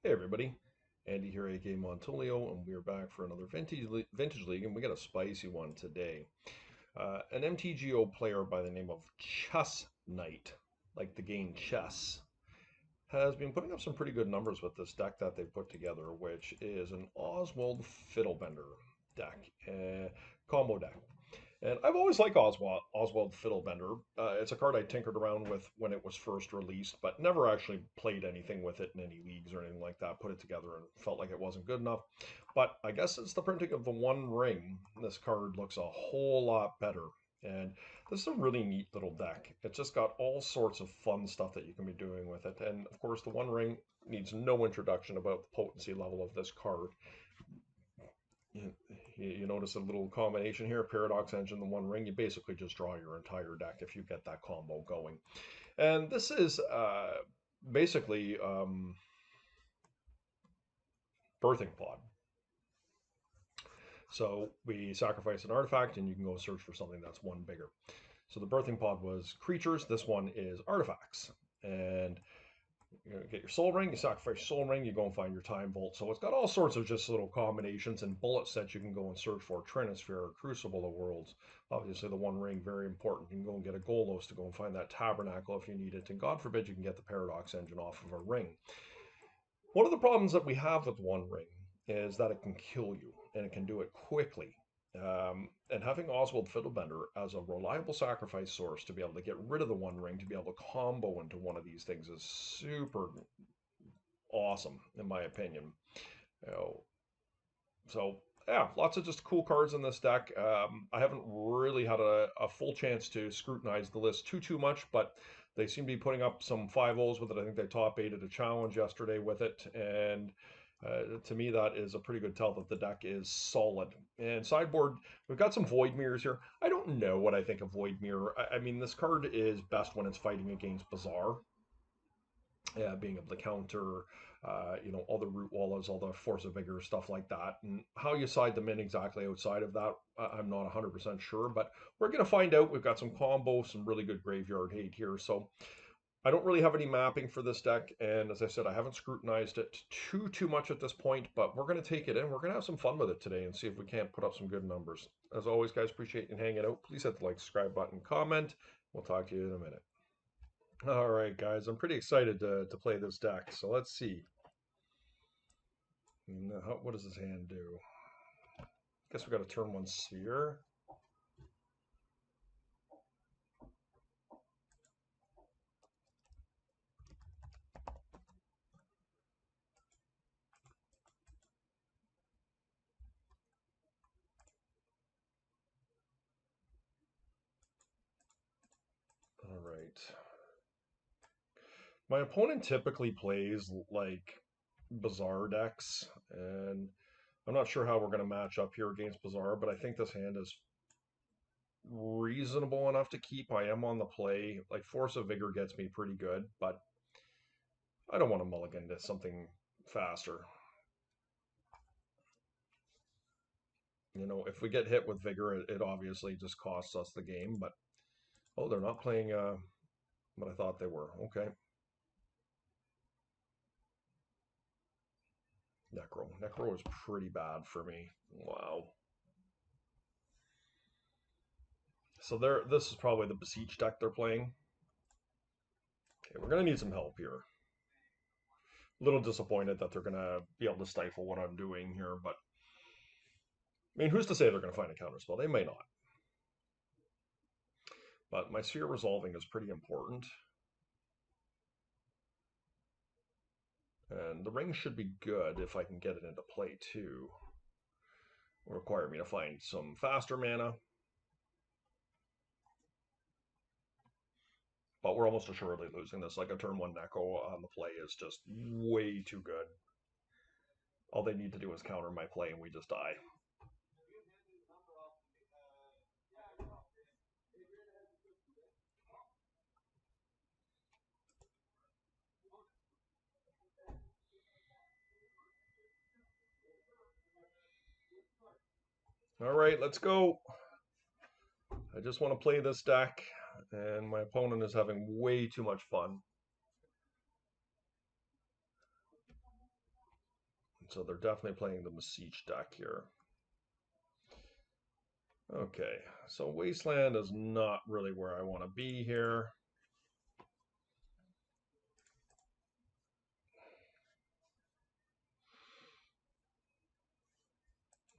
Hey everybody, Andy here, aka Montolio, and we're back for another Vintage League, and we got a spicy one today. An MTGO player by the name of Chess Knight, like the game chess, has been putting up some pretty good numbers with this deck that they put together, which is an Oswald Fiddlebender deck, combo deck. And I've always liked Oswald Fiddlebender. It's a card I tinkered around with when it was first released, but never actually played anything with it in any leagues or anything like that. Put it together and felt like it wasn't good enough. But I guess it's the printing of the One Ring. This card looks a whole lot better. And this is a really neat little deck. It's just got all sorts of fun stuff that you can be doing with it. And of course, the One Ring needs no introduction about the potency level of this card. You, you notice a little combination here, Paradox Engine, the One Ring. You basically just draw your entire deck if you get that combo going. And this is basically Birthing Pod. So we sacrifice an artifact and you can go search for something that's one bigger. So the Birthing Pod was creatures. This one is artifacts. And you get your soul ring, you sacrifice your soul ring, you go and find your time vault. So it's got all sorts of just little combinations and bullets that you can go and search for. Trinisphere, Crucible of Worlds. Obviously the One Ring, very important. You can go and get a Golos to go and find that Tabernacle if you need it. And God forbid you can get the Paradox Engine off of a ring. One of the problems that we have with One Ring is that it can kill you and it can do it quickly. And having Oswald Fiddlebender as a reliable sacrifice source to be able to get rid of the One Ring, to be able to combo into one of these things is super awesome, in my opinion. You know, so yeah, lots of just cool cards in this deck. I haven't really had a full chance to scrutinize the list too much, but they seem to be putting up some 5-0s with it. I think they top 8 at a challenge yesterday with it, and to me that is a pretty good tell that the deck is solid. And sideboard, we've got some Void Mirrors here. I don't know what I think of Void Mirror. I mean, this card is best when it's fighting against Bazaar. Yeah, being able to counter, all the root wallas, all the force of vigor, stuff like that. And how you side them in exactly outside of that, I'm not 100% sure, but we're going to find out. We've got some combos, some really good graveyard hate here. So I don't really have any mapping for this deck. And as I said, I haven't scrutinized it too much at this point, but we're going to take it in. We're going to have some fun with it today and see if we can't put up some good numbers. As always, guys, appreciate you hanging out. Please hit the like, subscribe button, comment. We'll talk to you in a minute. All right, guys, I'm pretty excited to play this deck. So let's see. What does his hand do? Guess we got a turn 1 sphere. All right. My opponent typically plays like Bazaar decks, and I'm not sure how we're going to match up here against Bazaar, but I think this hand is reasonable enough to keep. I am on the play. Like Force of Vigor gets me pretty good, but I don't want to mulligan to something faster. If we get hit with Vigor, it obviously just costs us the game, but oh, they're not playing what I thought they were. Okay. Necro. Necro is pretty bad for me. Wow. So this is probably the Beseech deck they're playing. Okay, we're going to need some help here. A little disappointed that they're going to be able to stifle what I'm doing here, but I mean, who's to say they're going to find a counterspell? They may not. But my sphere resolving is pretty important. And the ring should be good if I can get it into play too. Will require me to find some faster mana. But we're almost assuredly losing this. Like a turn 1 Neko on the play is just way too good. All they need to do is counter my play and we just die. All right, let's go. I just want to play this deck, and my opponent is having way too much fun. So they're definitely playing the Beseech deck here. Okay, so Wasteland is not really where I want to be here.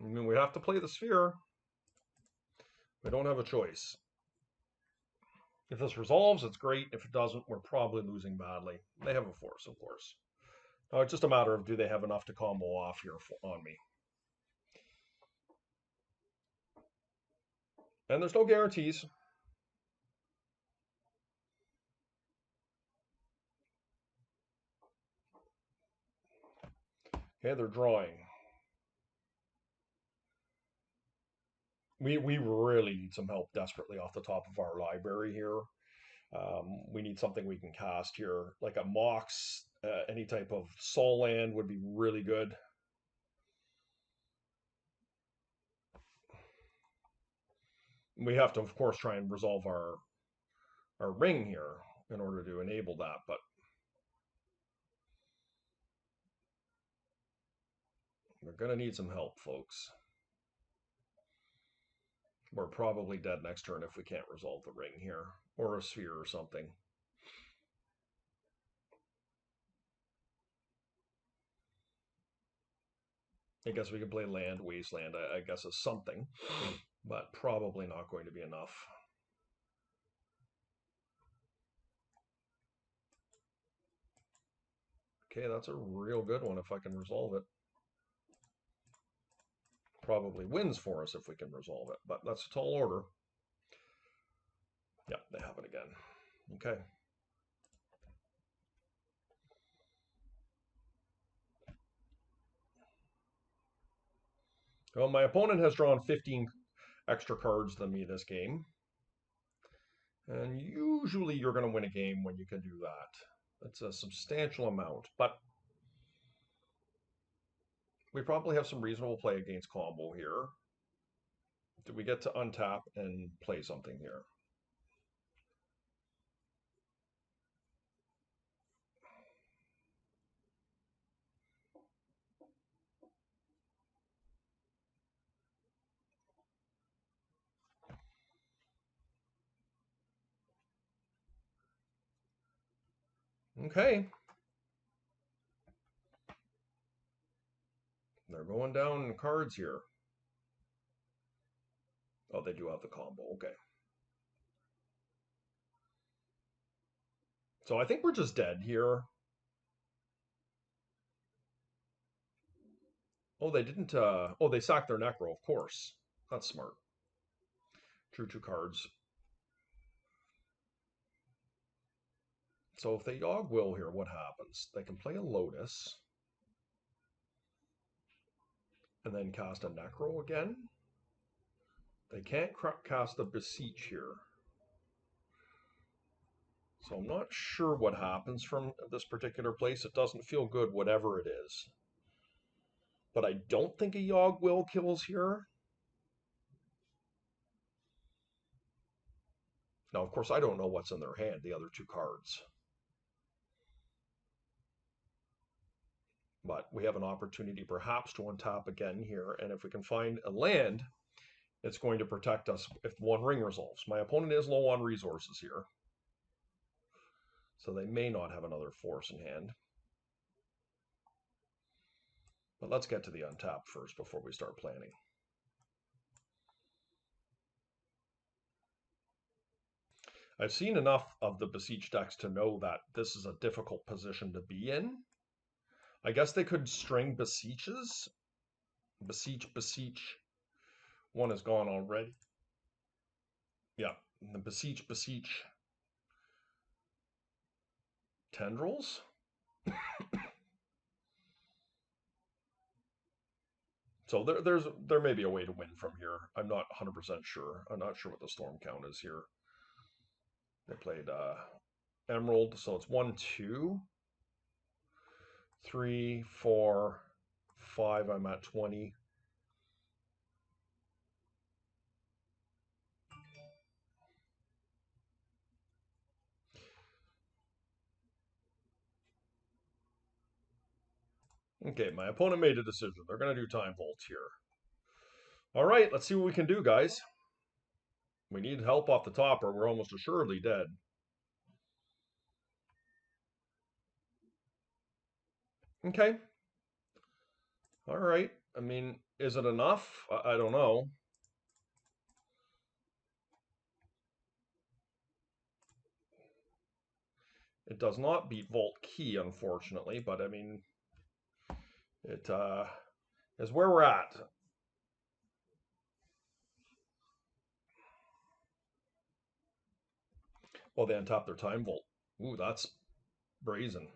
I mean, we have to play the Sphere. We don't have a choice. If this resolves, it's great. If it doesn't, we're probably losing badly. They have a force, of course. Now, it's just a matter of do they have enough to combo off here on me. And there's no guarantees. Okay, they're drawing. We really need some help desperately off the top of our library here. We need something we can cast here, like a Mox, any type of Soul Land would be really good. We have to, of course, try and resolve our ring here in order to enable that, but we're going to need some help, folks. We're probably dead next turn if we can't resolve the ring here, or a sphere or something. I guess we can play land, wasteland, I guess is something, but probably not going to be enough. Okay, that's a real good one if I can resolve it. Probably wins for us if we can resolve it, but that's a tall order. Yeah, they have it again. Okay. Well, my opponent has drawn 15 extra cards than me this game. And usually you're going to win a game when you can do that. It's a substantial amount, but we probably have some reasonable play against combo here. Do we get to untap and play something here? Okay. They're going down in cards here. Oh, they do have the combo. Okay. So I think we're just dead here. Oh, they didn't. Oh, they sacked their Necro, of course. That's smart. Drew 2 cards. So if they Yogg Will here, what happens? They can play a Lotus. And then cast a Necro again. They can't cast a Beseech here. So I'm not sure what happens from this particular place. It doesn't feel good, whatever it is. But I don't think a Yogg Will kills here. Now, of course, I don't know what's in their hand, the other 2 cards. But we have an opportunity perhaps to untap again here. And if we can find a land, it's going to protect us if one ring resolves. My opponent is low on resources here. So they may not have another force in hand. But let's get to the untap first before we start planning. I've seen enough of the Beseech decks to know that this is a difficult position to be in. I guess they could string Beseeches. Beseech. One is gone already. Yeah, the Beseech. Tendrils? So there may be a way to win from here. I'm not 100% sure. I'm not sure what the storm count is here. They played Emerald, so it's 1, 2, 3, 4, 5. I'm at 20. Okay, my opponent made a decision. They're going to do time vaults here. All right, let's see what we can do, guys. We need help off the top or we're almost assuredly dead. Okay. All right. I mean, is it enough? I don't know. It does not beat Vault Key, unfortunately, but I mean, it is where we're at. Well, they untap their Time Vault. Ooh, that's brazen.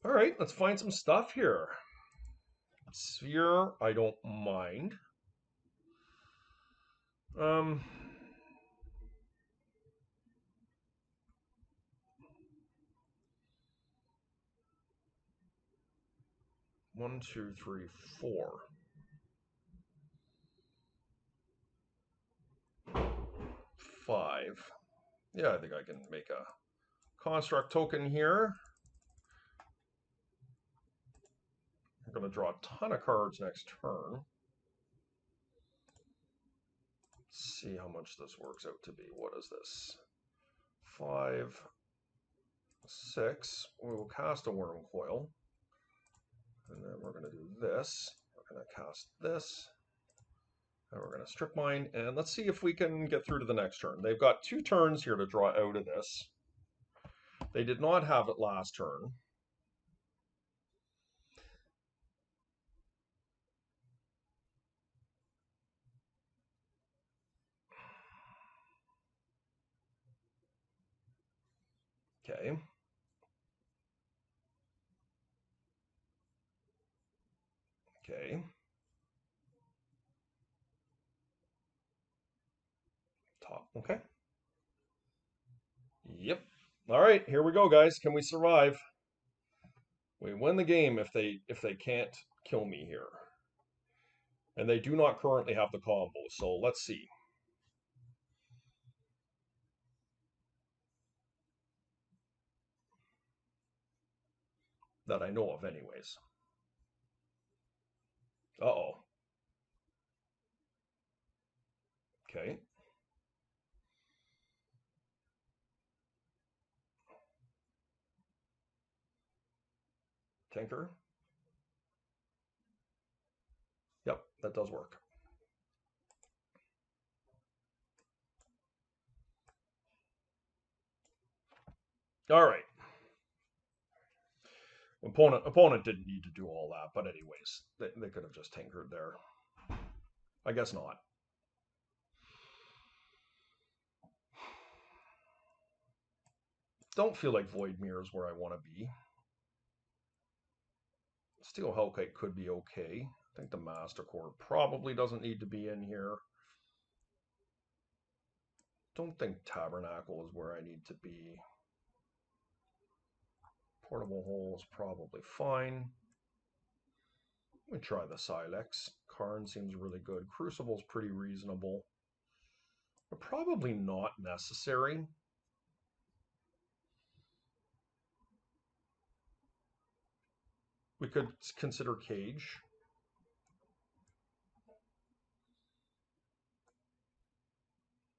All right, let's find some stuff here. Sphere, I don't mind. Um, 1, 2, 3, 4. 5. Yeah, I think I can make a construct token here. I'm going to draw a ton of cards next turn. Let's see how much this works out to be. What is this? 5, 6. We will cast a Worm Coil. And then we're going to do this. We're going to cast this. And we're going to strip mine. And let's see if we can get through to the next turn. They've got 2 turns here to draw out of this. They did not have it last turn. Okay. Okay. Top. Okay. Yep. All right, here we go, guys. Can we survive? We win the game if they can't kill me here. And they do not currently have the combo, so let's see. That I know of anyways. Uh-oh. Okay. Tinker. Yep, that does work. All right. Opponent didn't need to do all that, but anyways, they could have just tinkered there. I guess not. Don't feel like Voidmere is where I want to be. Steel Hellkite could be okay. I think the Master Core probably doesn't need to be in here. Don't think Tabernacle is where I need to be. Portable Hole is probably fine. Let me try the Silex. Karn seems really good. Crucible's pretty reasonable. But probably not necessary. We could consider Cage.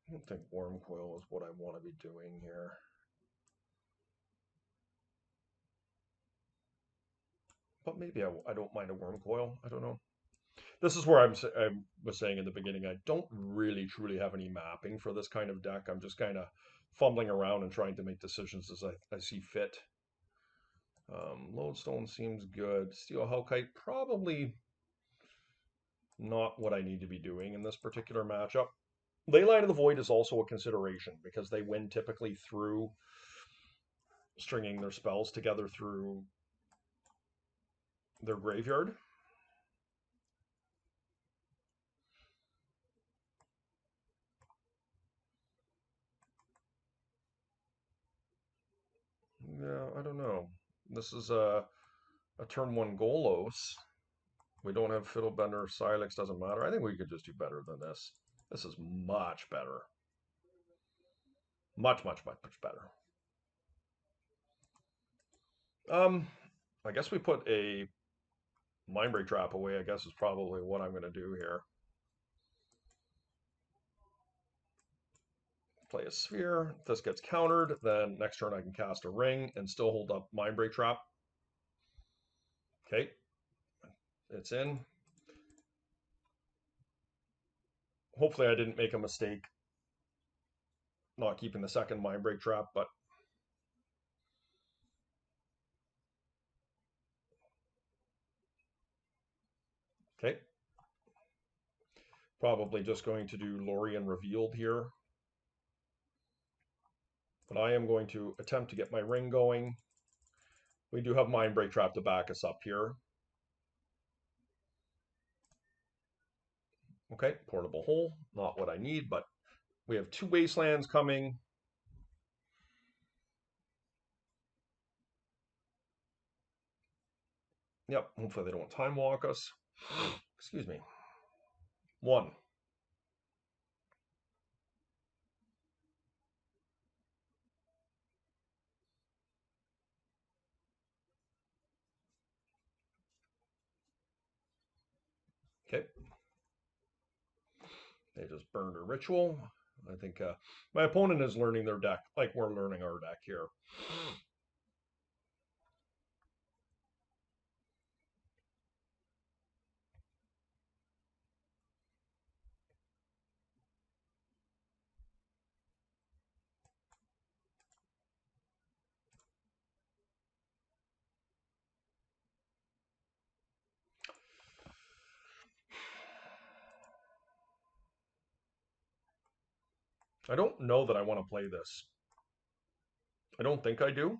I don't think Worm Coil is what I want to be doing here. But maybe I don't mind a Worm Coil. I don't know. This is where I was saying in the beginning, I don't really truly have any mapping for this kind of deck. I'm just kind of fumbling around and trying to make decisions as I see fit. Lodestone seems good. Steel Hellkite, probably not what I need to be doing in this particular matchup. Leyline of the Void is also a consideration because they win typically through stringing their spells together through their graveyard. Yeah, I don't know. This is a turn 1 Golos. We don't have Fiddlebender, Silex, doesn't matter. I think we could just do better than this. This is much better. Much, much, much, much better. I guess we put a Mindbreak Trap away, I guess is probably what I'm going to do here. Play a Sphere. If this gets countered, then next turn I can cast a Ring and still hold up Mindbreak Trap. Okay. It's in. Hopefully I didn't make a mistake not keeping the second Mindbreak Trap, but okay. Probably just going to do Lorien Revealed here. But I am going to attempt to get my ring going. We do have Mindbreak Trap to back us up here. Okay, Portable Hole, not what I need, but we have 2 Wastelands coming. Yep, hopefully they don't Time Walk us. Excuse me. 1. Okay. They just burned a ritual. I think my opponent is learning their deck like we're learning our deck here. I don't know that I want to play this. I don't think I do.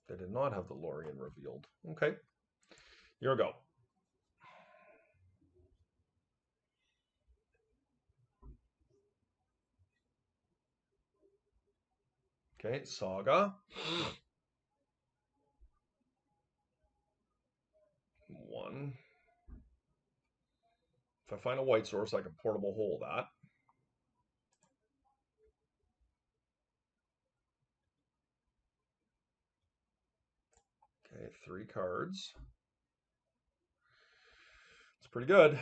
They did not have the Lorien Revealed. Okay. Here we go. Okay, Saga. 1. If I find a white source, I can Portable Hole that. Okay, 3 cards. It's pretty good.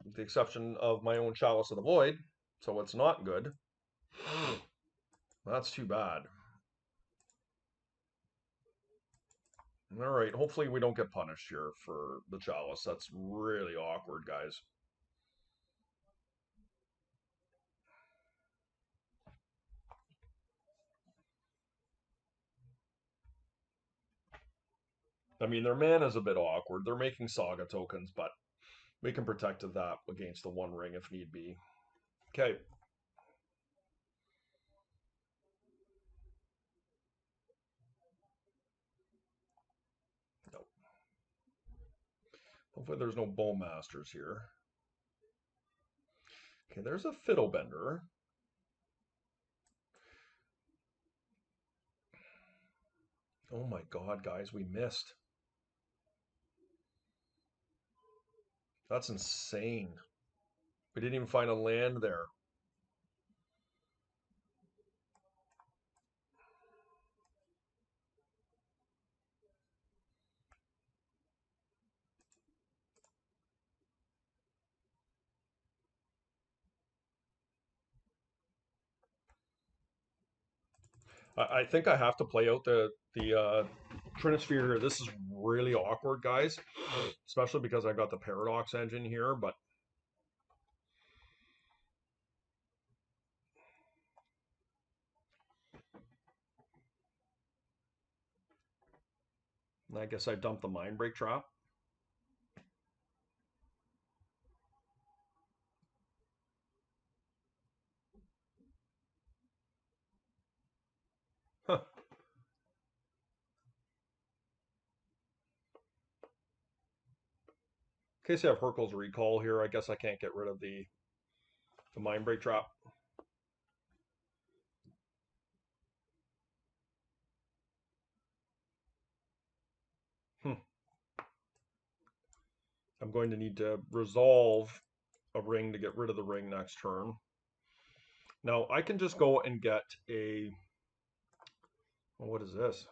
With the exception of my own Chalice of the Void, so it's not good. That's too bad. All right, hopefully we don't get punished here for the Chalice. That's really awkward, guys. I mean, their mana is a bit awkward. They're making Saga tokens, but we can protect that against the 1 ring if need be. Okay. Nope. Hopefully there's no Bowmasters here. Okay, there's a Fiddlebender. Oh my god, guys, we missed. That's insane. We didn't even find a land there. I think I have to play out the Trinisphere here. This is really awkward, guys, especially because I got the Paradox engine here, but I guess I dumped the Mindbreak Trap. Huh. case I have Hurkyl's Recall here, I guess I can't get rid of the Mindbreak Trap. I'm going to need to resolve a ring to get rid of the ring next turn. Now I can just go and get a, well, what is this?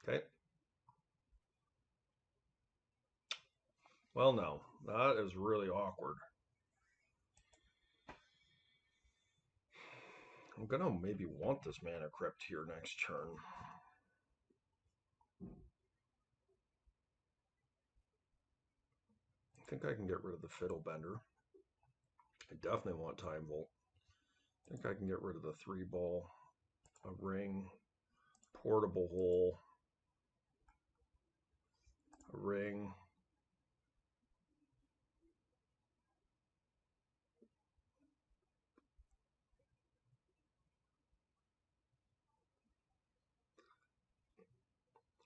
Okay. Well, no, that is really awkward. I'm gonna maybe want this Mana Crypt here next turn. I think I can get rid of the Fiddle Bender. I definitely want Time Vault. I think I can get rid of the 3-ball, a ring, portable hole, a ring.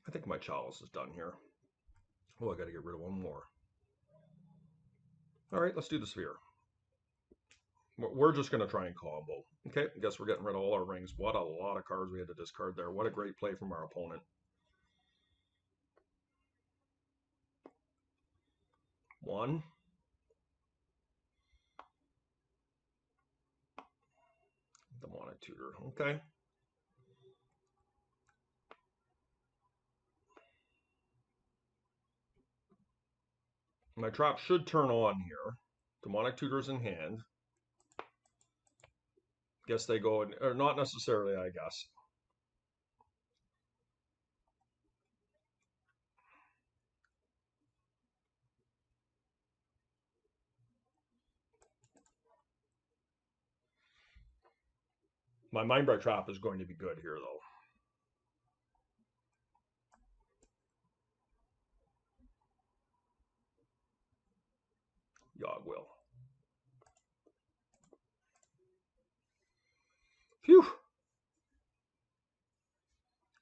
I think my Chalice is done here. Oh, I got to get rid of one more. All right, let's do the Sphere. We're just going to try and combo. Okay, I guess we're getting rid of all our rings. What a lot of cards we had to discard there. What a great play from our opponent. One. Demonic Tutor. Okay. My trap should turn on here. Demonic Tutor's in hand. Guess they go in, or not necessarily, I guess. My Mindbright Trap is going to be good here, though. Yeah, it will. Phew.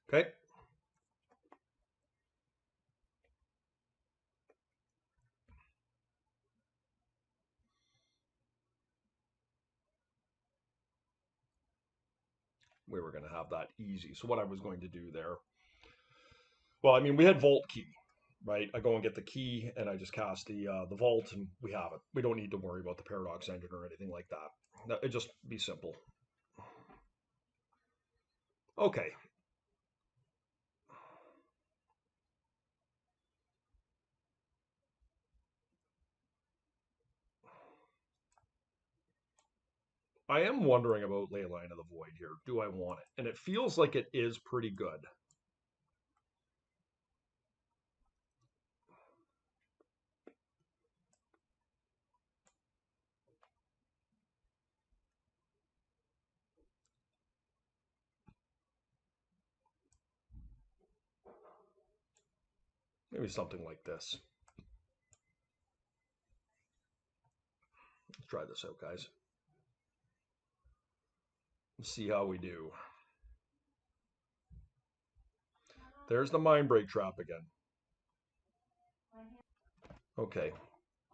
Okay. We were going to have that easy. So what I was going to do there, well, I mean, we had Vault Key, right? I go and get the key, and I just cast the Vault, and we have it. We don't need to worry about the Paradox Engine or anything like that. It'd just be simple. Okay. I am wondering about Leyline of the Void here. Do I want it? And it feels like it is pretty good. Maybe something like this. Let's try this out, guys. Let's see how we do. There's the Mindbreak Trap again. Okay,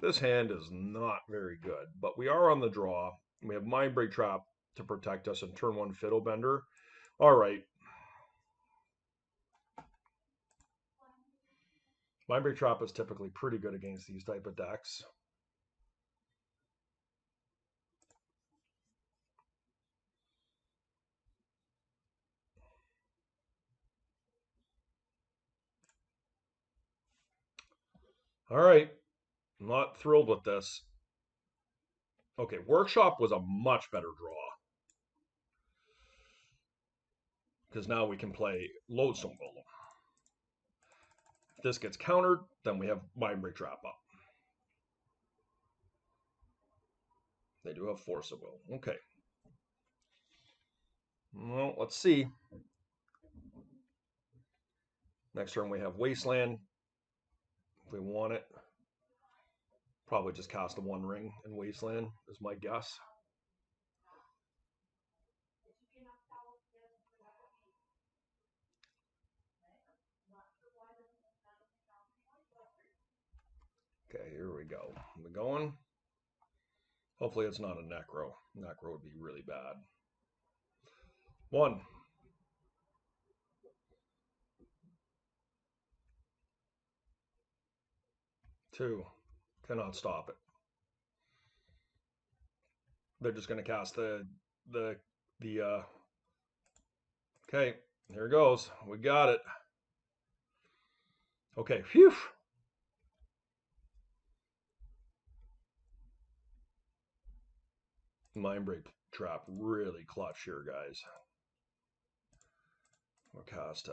this hand is not very good, but we are on the draw. We have Mindbreak Trap to protect us and turn 1 Fiddle Bender. All right. Mindbreak Trap is typically pretty good against these type of decks. All right. I'm not thrilled with this. Okay, Workshop was a much better draw. Because now we can play Lodestone Golem. If this gets countered, then we have Mindbreak Trap up. They do have Force of Will. Okay. Well, let's see. Next turn we have Wasteland. If we want it, probably just cast a 1 ring in Wasteland is my guess. Okay, here we go. We're going. Hopefully it's not a necro. Necro would be really bad. 1. 2. Cannot stop it. They're just going to cast the okay, here it goes. We got it. Okay, phew. Mind break trap really clutch here, guys. We'll cast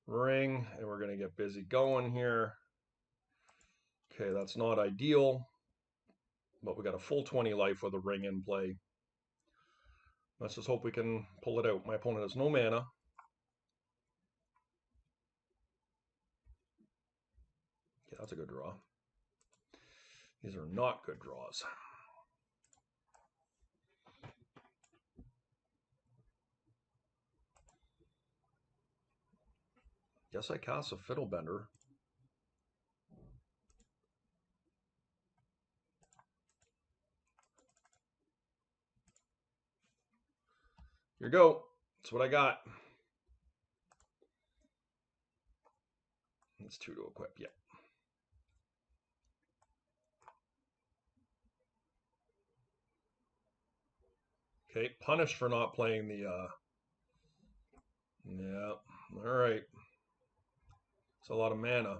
ring, and we're going to get busy going here. Okay, that's not ideal, but we got a full 20 life with a ring in play. Let's just hope we can pull it out. My opponent has no mana. Okay, that's a good draw. These are not good draws. Guess I cast a Fiddlebender. Here you go. That's what I got. It's 2 to equip, yeah. Okay, punished for not playing the, yeah, all right. It's a lot of mana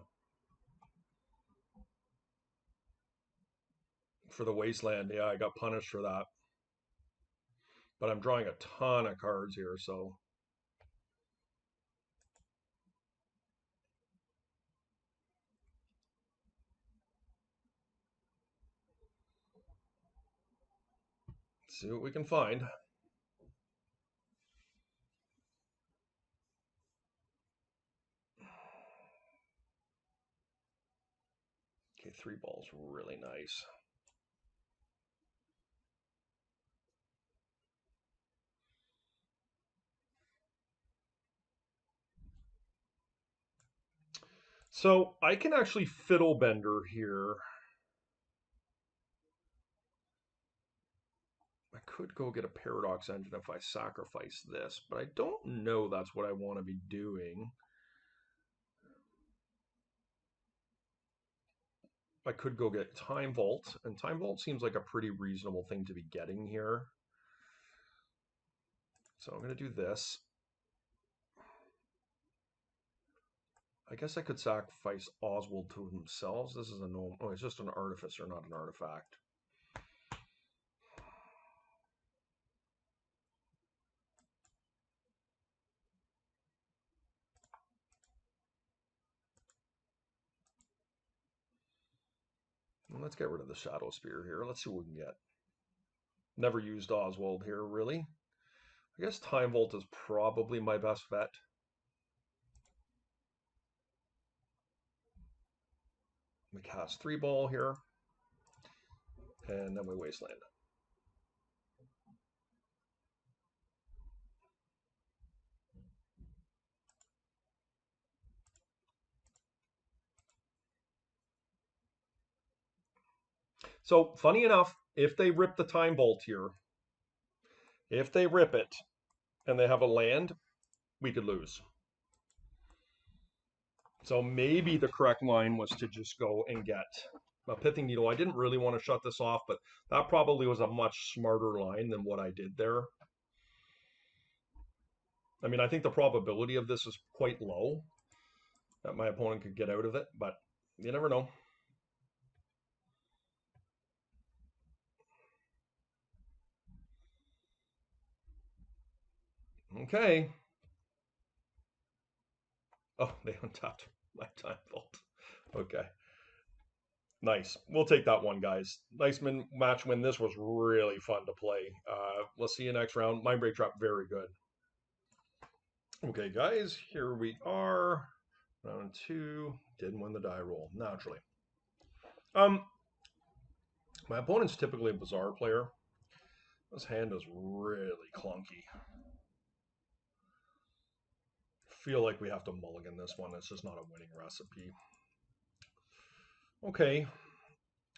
for the Wasteland. Yeah, I got punished for that. But I'm drawing a ton of cards here, so. Let's see what we can find. Okay, 3 balls, really nice. So I can actually Fiddlebender here. I could go get a Paradox Engine if I sacrifice this, but I don't know that's what I want to be doing. I could go get Time Vault, and Time Vault seems like a pretty reasonable thing to be getting here. So I'm going to do this. I guess I could sacrifice Oswald to themselves. This is a no. Oh, it's just an artificer, not an artifact. Well, let's get rid of the Shadow Spear here. Let's see what we can get. Never used Oswald here, really. I guess Time Vault is probably my best bet. We cast 3 ball here, and then we Wasteland. So, funny enough, if they rip the Time Vault here, if they rip it and they have a land, we could lose. So maybe the correct line was to just go and get a Pithing Needle. I didn't really want to shut this off, but that probably was a much smarter line than what I did there. I mean, I think the probability of this is quite low that my opponent could get out of it, but you never know. Okay. Oh, they untapped my Time Vault. Okay. Nice. We'll take that one, guys. Nice match win. This was really fun to play. Let's see you next round. Mind Break Trap, very good. Okay, guys, here we are. Round 2. Didn't win the die roll, naturally. My opponent's typically a Bazaar player. This hand is really clunky. Feel like we have to mulligan this one. It's just not a winning recipe. Okay,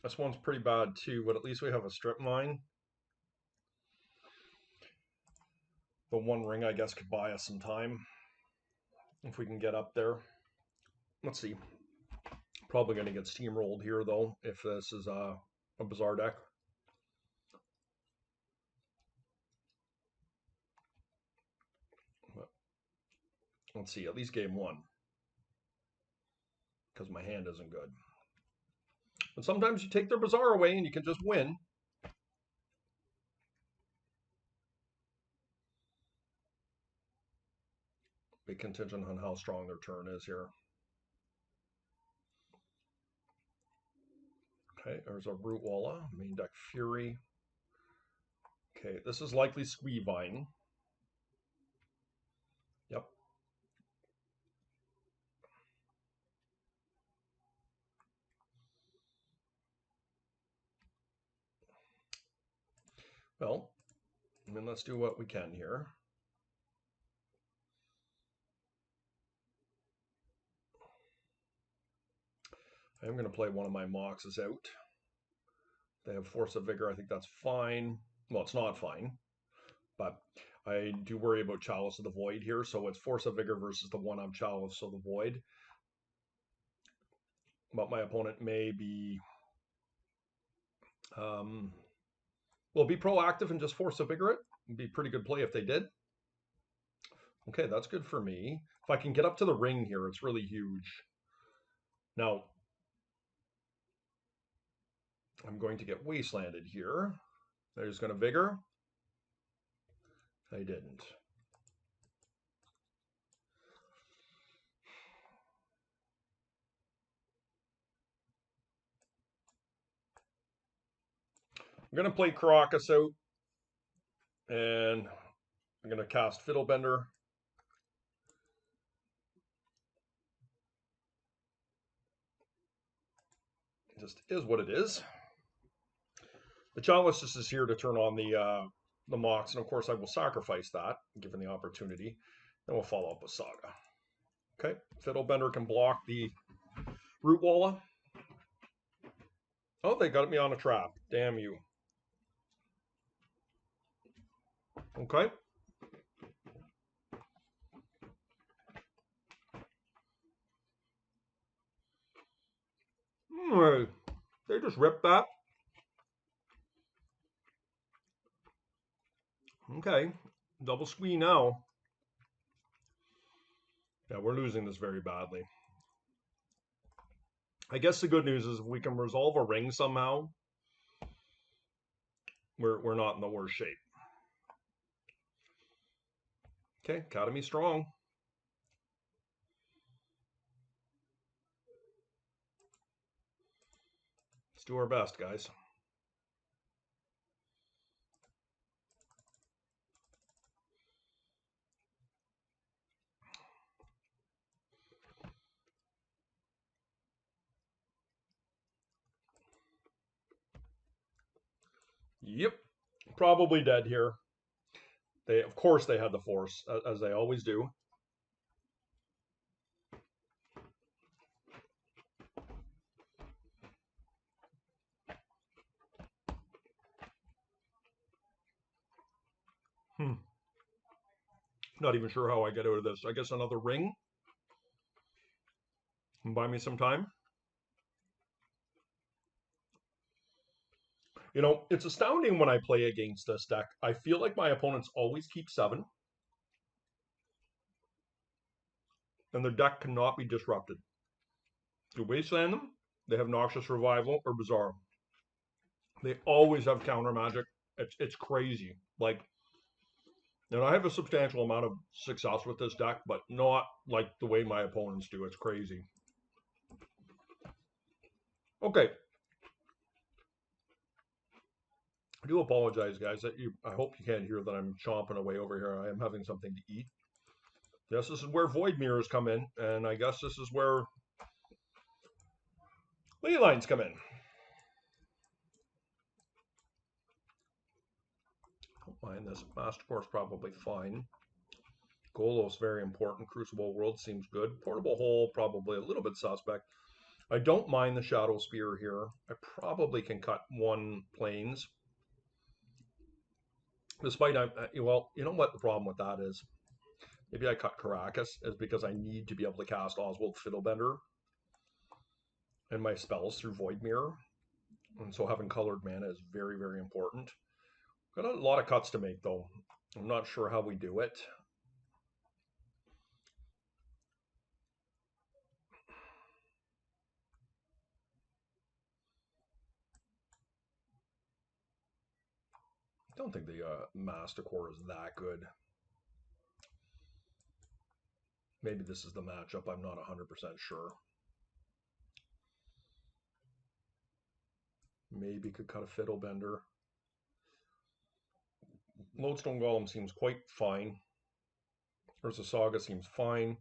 this one's pretty bad too, but at least we have a strip mine. The one ring, I guess, could buy us some time if we can get up there. Let's see. Probably going to get steamrolled here, though, if this is a bizarre deck. But let's see, at least game one, because my hand isn't good. But sometimes you take their bizarre away and you can just win. Be contingent on how strong their turn is here. Okay, there's a Root Walla, main deck Fury. Okay, this is likely Squeevine. Yep. Well, I mean, let's do what we can here. I'm going to play one of my Moxes out. They have Force of Vigor. I think that's fine. Well, it's not fine, but I do worry about Chalice of the Void here. So it's Force of Vigor versus the one-up Chalice of the Void. But my opponent may be, will be proactive and just Force of Vigor it. It'd be a pretty good play if they did. Okay, that's good for me. If I can get up to the ring here, it's really huge. Now, I'm going to get Wastelanded here. They're just going to Vigor. I didn't. I'm going to play Caracas out. And I'm going to cast Fiddlebender. It just is what it is. The Chalice just is here to turn on the Mox, and of course I will sacrifice that, given the opportunity. Then we'll follow up with Saga. Okay, Fiddlebender can block the Root Walla. Oh, they got me on a trap. Damn you. Okay. They just ripped that. Okay, double squee now. Yeah, we're losing this very badly. I guess the good news is if we can resolve a ring somehow, we're not in the worst shape. Okay, Academy strong. Let's do our best, guys. Yep, probably dead here. Of course, they had the Force, as they always do. Not even sure how I get out of this. I guess another ring. And buy me some time. You know, it's astounding when I play against this deck. I feel like my opponents always keep 7. And their deck cannot be disrupted. You wasteland them, they have Noxious Revival or Bizarre. They always have counter magic. It's crazy. Like, and I have a substantial amount of success with this deck, but not like the way my opponents do. It's crazy. Okay. I do apologize, guys. I hope you can't hear that I'm chomping away over here. I am having something to eat. Yes, this is where Void Mirrors come in, and I guess this is where Ley Lines come in. Don't mind this. Master Core's probably fine. Golos very important. Crucible World seems good. Portable Hole probably a little bit suspect. I don't mind the Shadow Spear here. I probably can cut one Plains. Despite, well, you know what the problem with that is? Maybe I cut Caracas is because I need to be able to cast Oswald Fiddlebender and my spells through Void Mirror. And so having colored mana is very, very important. Got a lot of cuts to make though. I'm not sure how we do it. I don't think the Masticore is that good. Maybe this is the matchup. I'm not 100% sure. Maybe could cut a Fiddlebender. Lodestone Golem seems quite fine. Urza Saga seems fine.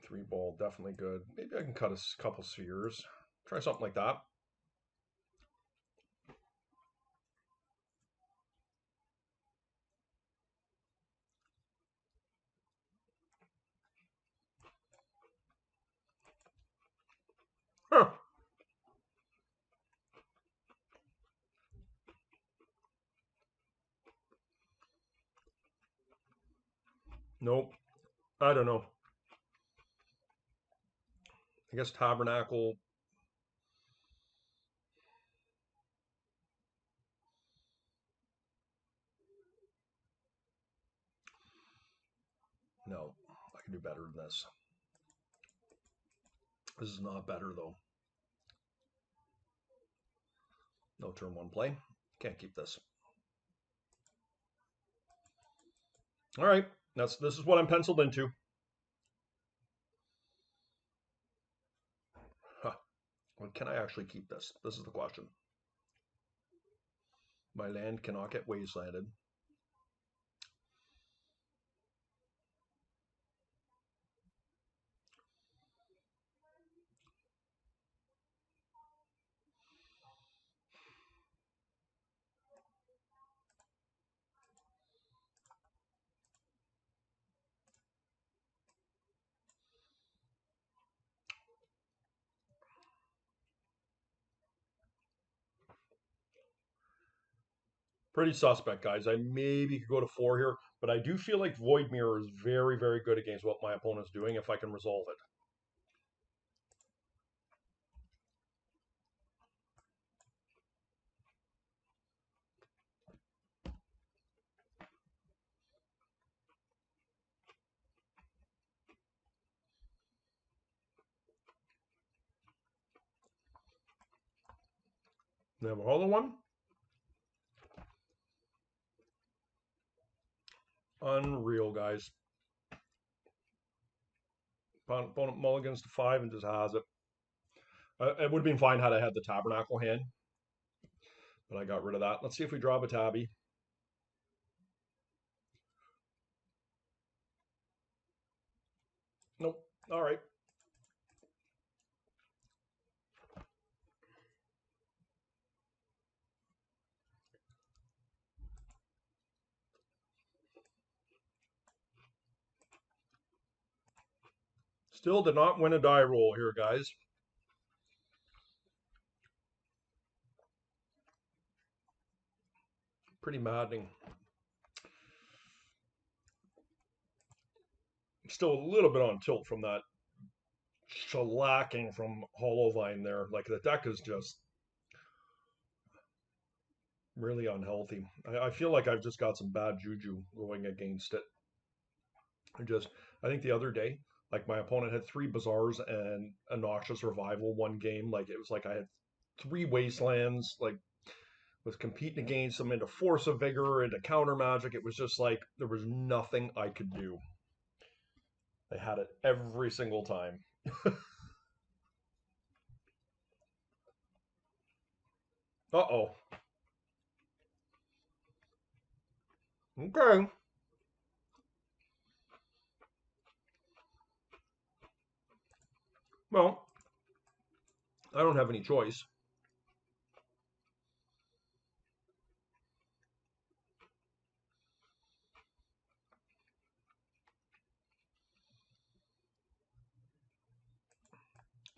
Three ball, definitely good. Maybe I can cut a couple spheres. Try something like that. Huh. Nope. I don't know. I guess Tabernacle. No, I can do better than this. This is not better though. No turn one play. Can't keep this. All right, this is what I'm penciled into. Huh. Well, can I actually keep this? This is the question. My land cannot get wastelanded. Pretty suspect, guys. I maybe could go to 4 here, but I do feel like Void Mirror is very, very good against what my opponent's doing if I can resolve it. Then a hollow one. Unreal, guys. Opponent mulligans to 5 and just has it. It would have been fine had I had the Tabernacle hand, but I got rid of that. Let's see if we draw a tabby. Nope. All right. Still did not win a die roll here, guys. Pretty maddening. Still a little bit on tilt from that shellacking from Hollowvine there. Like the deck is just really unhealthy. I feel like I've just got some bad juju going against it. I think the other day, like my opponent had 3 Bazaars and a Noxious Revival one game. Like it was like I had 3 Wastelands, like was competing against them into Force of Vigor, into Counter Magic. It was just like there was nothing I could do. They had it every single time. Uh-oh. Okay. Well, I don't have any choice.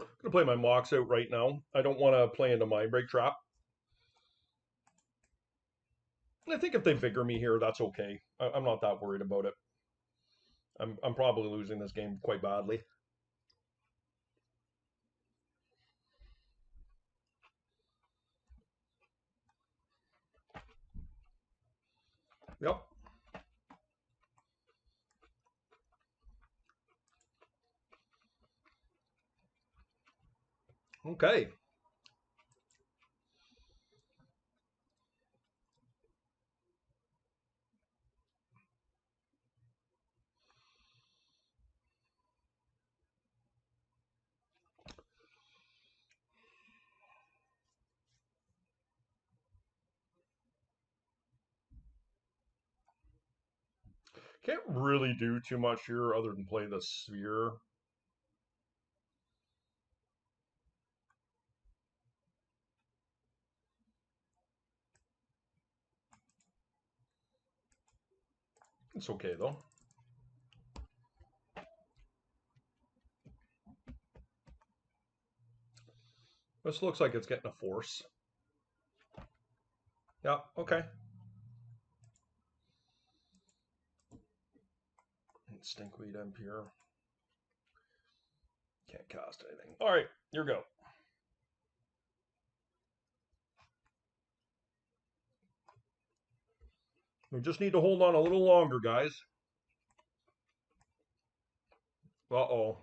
I'm going to play my Mox out right now. I don't want to play into my break trap. I think if they vigor me here, that's okay. I'm not that worried about it. I'm probably losing this game quite badly. Yep. Okay. Can't really do too much here other than play the sphere. It's okay though. This looks like it's getting a force. Yeah, okay. Stinkweed imp here. Can't cast anything. All right, here we go. We just need to hold on a little longer, guys. Uh-oh.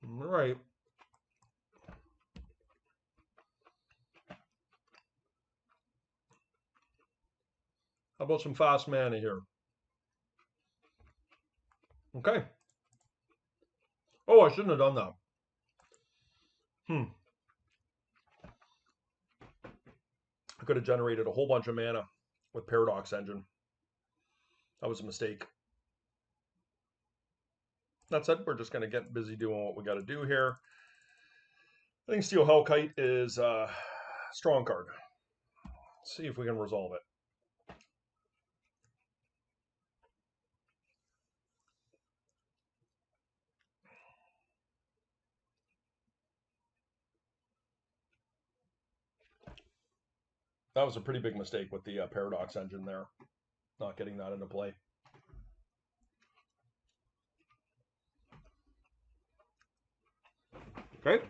All right. How about some fast mana here? Okay. Oh, I shouldn't have done that. I could have generated a whole bunch of mana with Paradox Engine. That was a mistake. That said, we're just going to get busy doing what we got to do here. I think Steel Hellkite is a strong card. Let's see if we can resolve it. That was a pretty big mistake with the Paradox Engine there. Not getting that into play. Okay.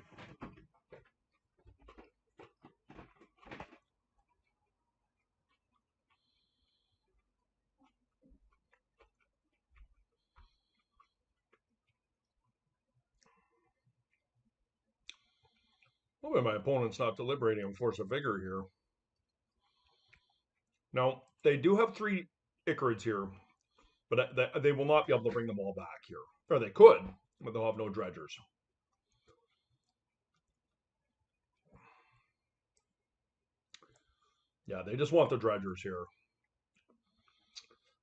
Oh, my opponent's not deliberating on Force of Vigor here. Now, they do have 3 Icarids here, but they will not be able to bring them all back here. Or they could, but they'll have no dredgers. Yeah, they just want the dredgers here.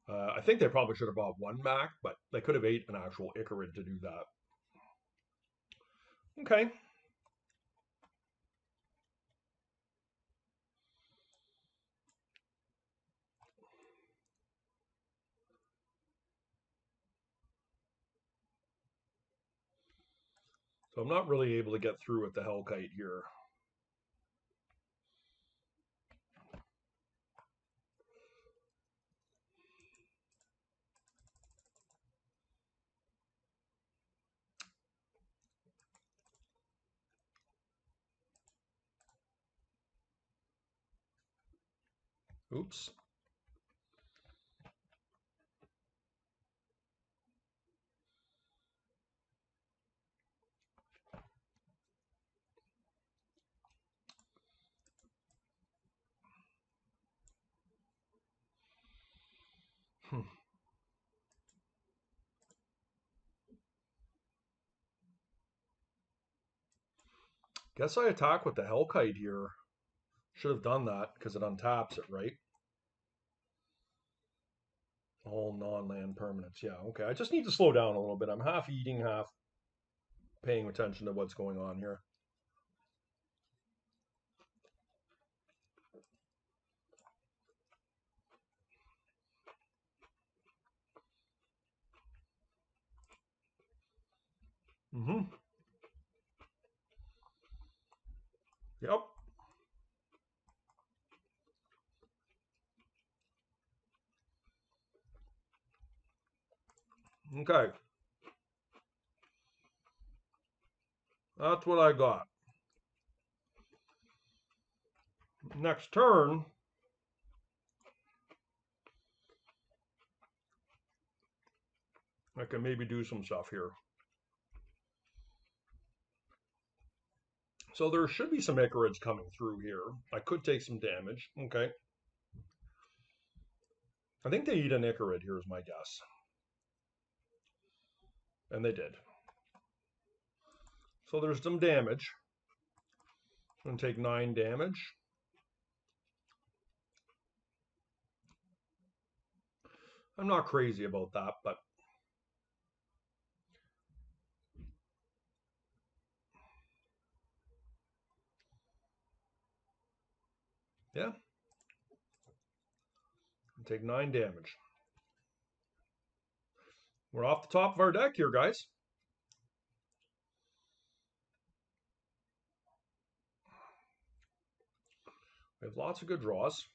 I think they probably should have bought 1 back, but they could have ate an actual Icarid to do that. Okay. So I'm not really able to get through with the Hellkite here. Oops. Guess I attack with the Hellkite here. Should have done that because it untaps it, right? All non-land permanents. Yeah, okay. I just need to slow down a little bit. I'm half eating, half paying attention to what's going on here. Yep. Okay. That's what I got. Next turn, I can maybe do some stuff here. So there should be some Icarids coming through here. I could take some damage. Okay. I think they eat an Icarid here is my guess. And they did. So there's some damage. I'm going to take 9 damage. I'm not crazy about that, but yeah. Take 9 damage. We're off the top of our deck here, guys. We have lots of good draws.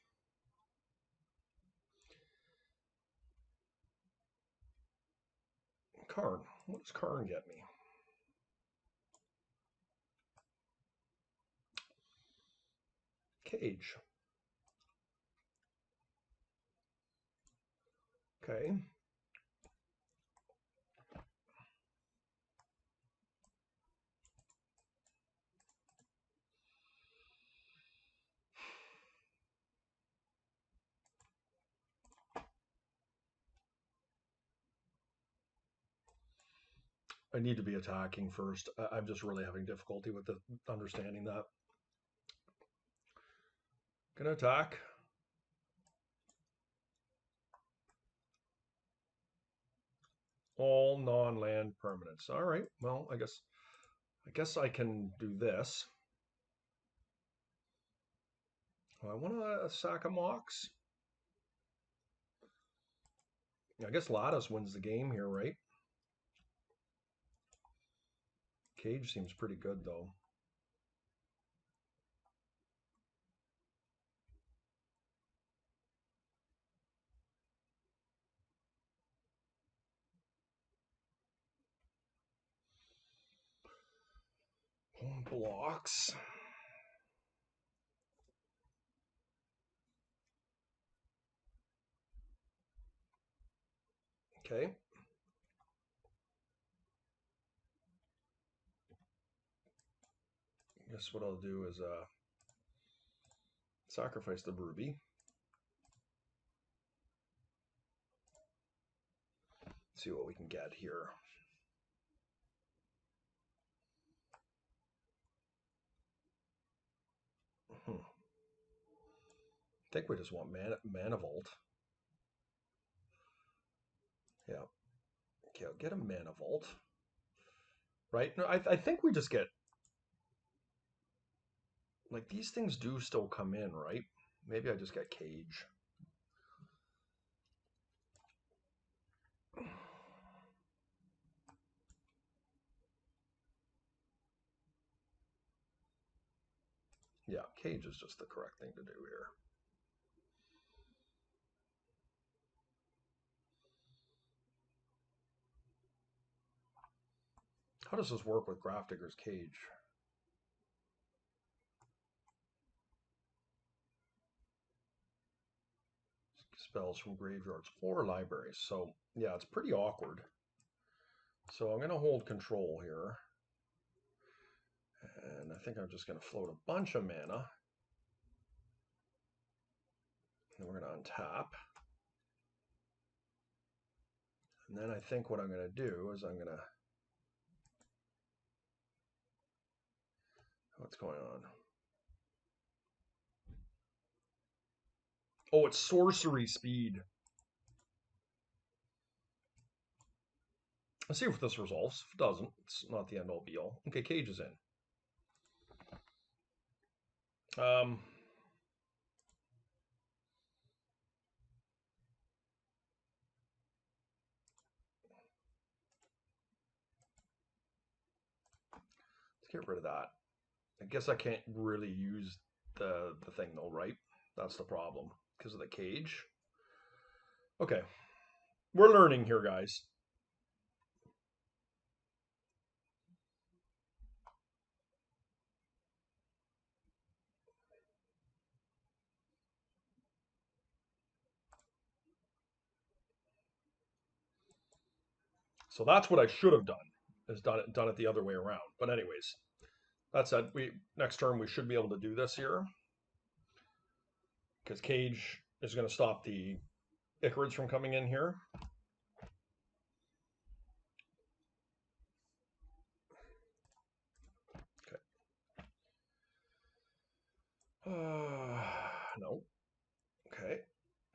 Karn. What does Karn get me? Cage. Okay. I need to be attacking first. I'm just really having difficulty with understanding that. Gonna attack. All non-land permanents. All right. Well, I guess I can do this. I want to sack a Mox. I guess Lattice wins the game here, right? Cage seems pretty good, though. Blocks. Okay. I guess what I'll do is sacrifice the Ruby. See what we can get here. I think we just want mana vault. Yeah. Okay, I'll get a mana vault. Right? No, I think we just get, like, these things do still come in, right? Maybe I just get Cage. Yeah, Cage is just the correct thing to do here. How does this work with Grafdigger's Cage? Spells from graveyards or libraries. So, yeah, it's pretty awkward. So I'm going to hold control here. And I think I'm just going to float a bunch of mana. And we're going to untap. And then I think what I'm going to do is I'm going to... What's going on? Oh, it's sorcery speed. Let's see if this resolves. If it doesn't, it's not the end all be all. Okay, Cage is in. Let's get rid of that. I guess I can't really use the thing though, right? That's the problem because of the cage. Okay, we're learning here, guys. So that's what I should have done, is done it the other way around. But anyways, that said, we next turn we should be able to do this here because cage is going to stop the Icarids from coming in here. Okay. No. Okay.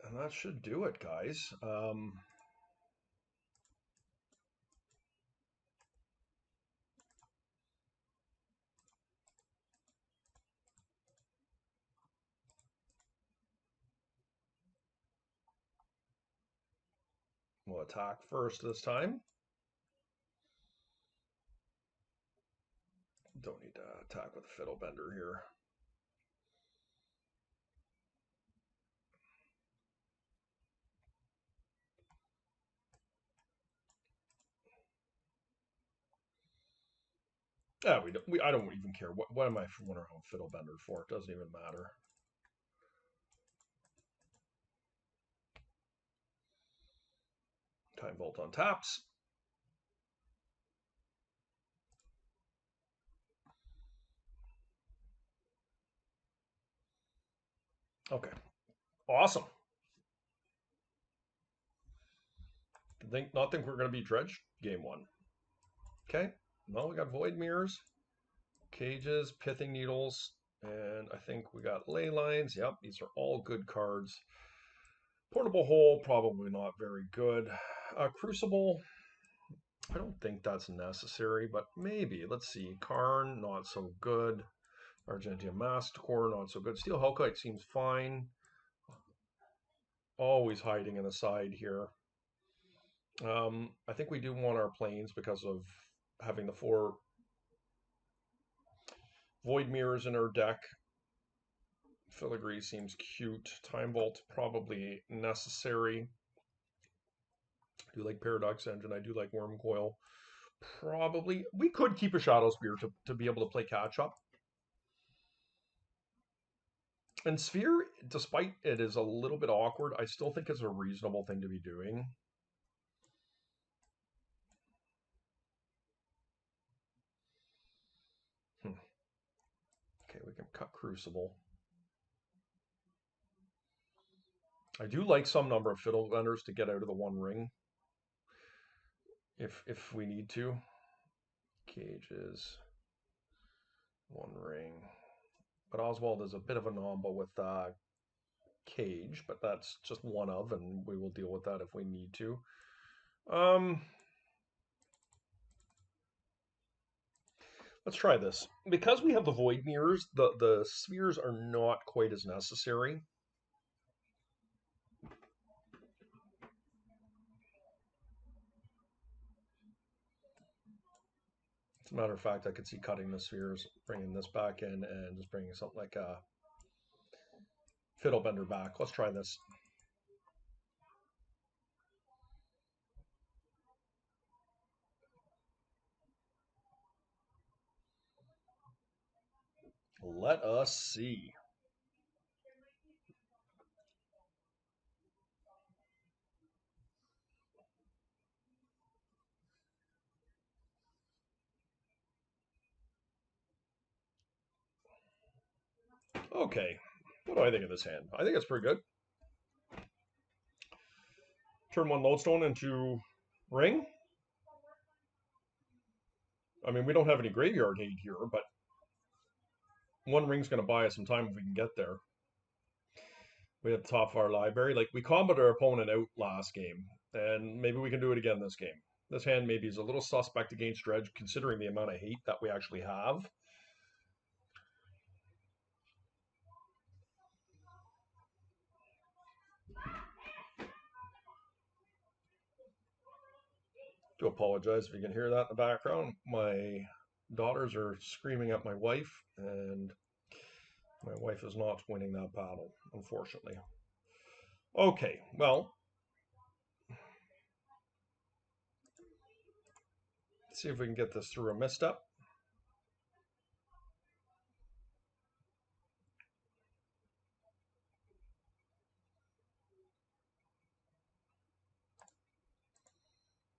And that should do it, guys. We'll attack first this time. Don't need to attack with a Fiddle Bender here. Yeah, I don't even care. What am I wondering how Fiddle Bender for? It doesn't even matter. Time Vault on taps. Okay. Awesome. Not think we're going to be Dredge game one. Okay. Well, we got Void Mirrors, Cages, Pithing Needles, and I think we got Ley Lines. Yep, these are all good cards. Portable Hole, probably not very good. Crucible, I don't think that's necessary, but maybe. Let's see. Karn, not so good. Argentium Masked Core, not so good. Steel Hellkite seems fine. Always hiding in the side here. I think we do want our planes because of having the 4 Void Mirrors in our deck. Filigree seems cute. Time Vault probably necessary. I do like Paradox Engine. I do like Worm Coil. Probably. We could keep a Shadow Spear to be able to play catch up. And Sphere, despite it is a little bit awkward, I still think it's a reasonable thing to be doing. Okay, we can cut Crucible. I do like some number of Fiddle Vendors to get out of the 1 ring. If we need to. Cages. 1 ring. But Oswald is a bit of a nomba with Cage, but that's just one of, and we will deal with that if we need to. Let's try this. Because we have the Void Mirrors, the spheres are not quite as necessary. As a matter of fact, I could see cutting the spheres, bringing this back in, and just bringing something like a Fiddle Bender back. Let's try this. Let us see. Okay, what do I think of this hand? I think it's pretty good. Turn 1 Lodestone into Ring. I mean, we don't have any graveyard hate here, but 1 Ring's going to buy us some time if we can get there. We have the top of our library. Like, we comboed our opponent out last game, and maybe we can do it again this game. This hand maybe is a little suspect against Dredge, considering the amount of hate that we actually have. Do apologize if you can hear that in the background. My daughters are screaming at my wife, and my wife is not winning that battle, unfortunately. Okay, well, let's see if we can get this through a misstep.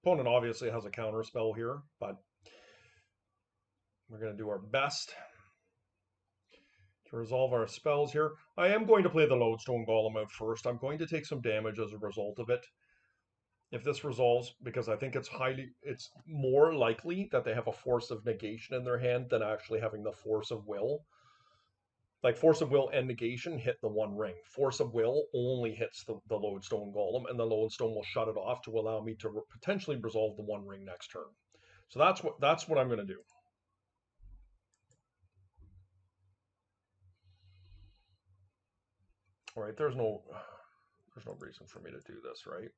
Opponent obviously has a counter spell here, but we're going to do our best to resolve our spells here. I am going to play the Lodestone Golem out first. I'm going to take some damage as a result of it. If this resolves, because I think it's more likely that they have a Force of Negation in their hand than actually having the Force of Will. Like Force of Will and Negation hit the One Ring. Force of Will only hits the Lodestone Golem, and the Lodestone will shut it off to allow me to potentially resolve the One Ring next turn. So that's what I'm going to do. All right, there's no reason for me to do this, right?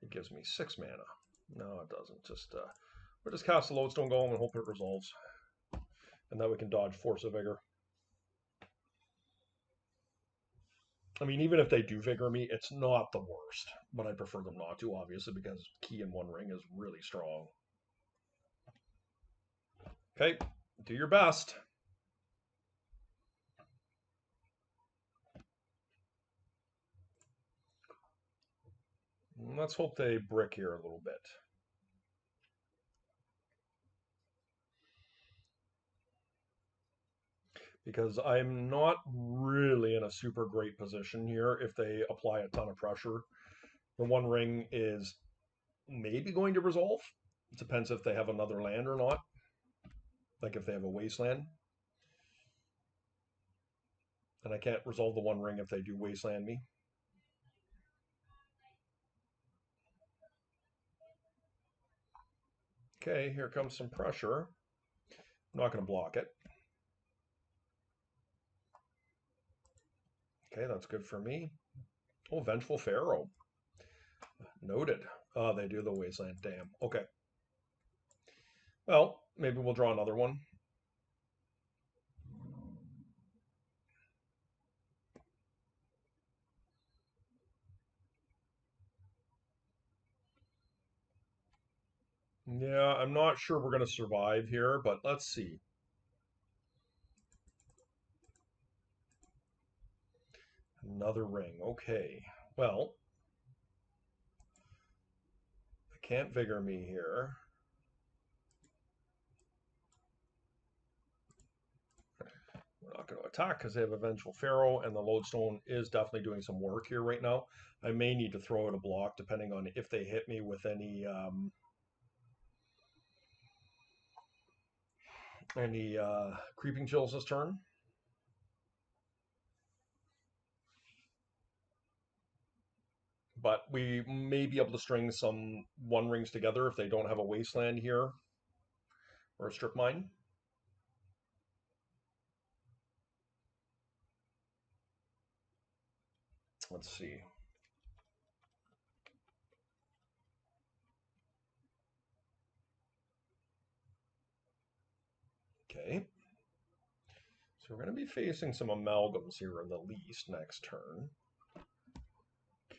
It gives me 6 mana. No, it doesn't. We'll just cast the Lodestone Golem and hope it resolves. And that we can dodge Force of Vigor. I mean, even if they do Vigor me, it's not the worst. But I prefer them not to, obviously, because Key in One Ring is really strong. Okay, do your best. Let's hope they brick here a little bit. Because I'm not really in a super great position here if they apply a ton of pressure. The One Ring is maybe going to resolve. It depends if they have another land or not. Like if they have a Wasteland. And I can't resolve the One Ring if they do Wasteland me. Okay, here comes some pressure. I'm not going to block it. Okay, that's good for me. Oh, Vengeful Pharaoh. Noted. Oh, they do the Wasteland. Damn. Okay. Well, maybe we'll draw another one. Yeah, I'm not sure we're going to survive here, but let's see. Another ring. Okay. Well, I can't Vigor me here. We're not going to attack because they have a Vengeful Pharaoh, and the Lodestone is definitely doing some work here right now. I may need to throw out a block depending on if they hit me with any Creeping Chills this turn. But we may be able to string some One Rings together if they don't have a Wasteland here or a Strip Mine. Let's see. Okay. So we're going to be facing some amalgams here in the least next turn.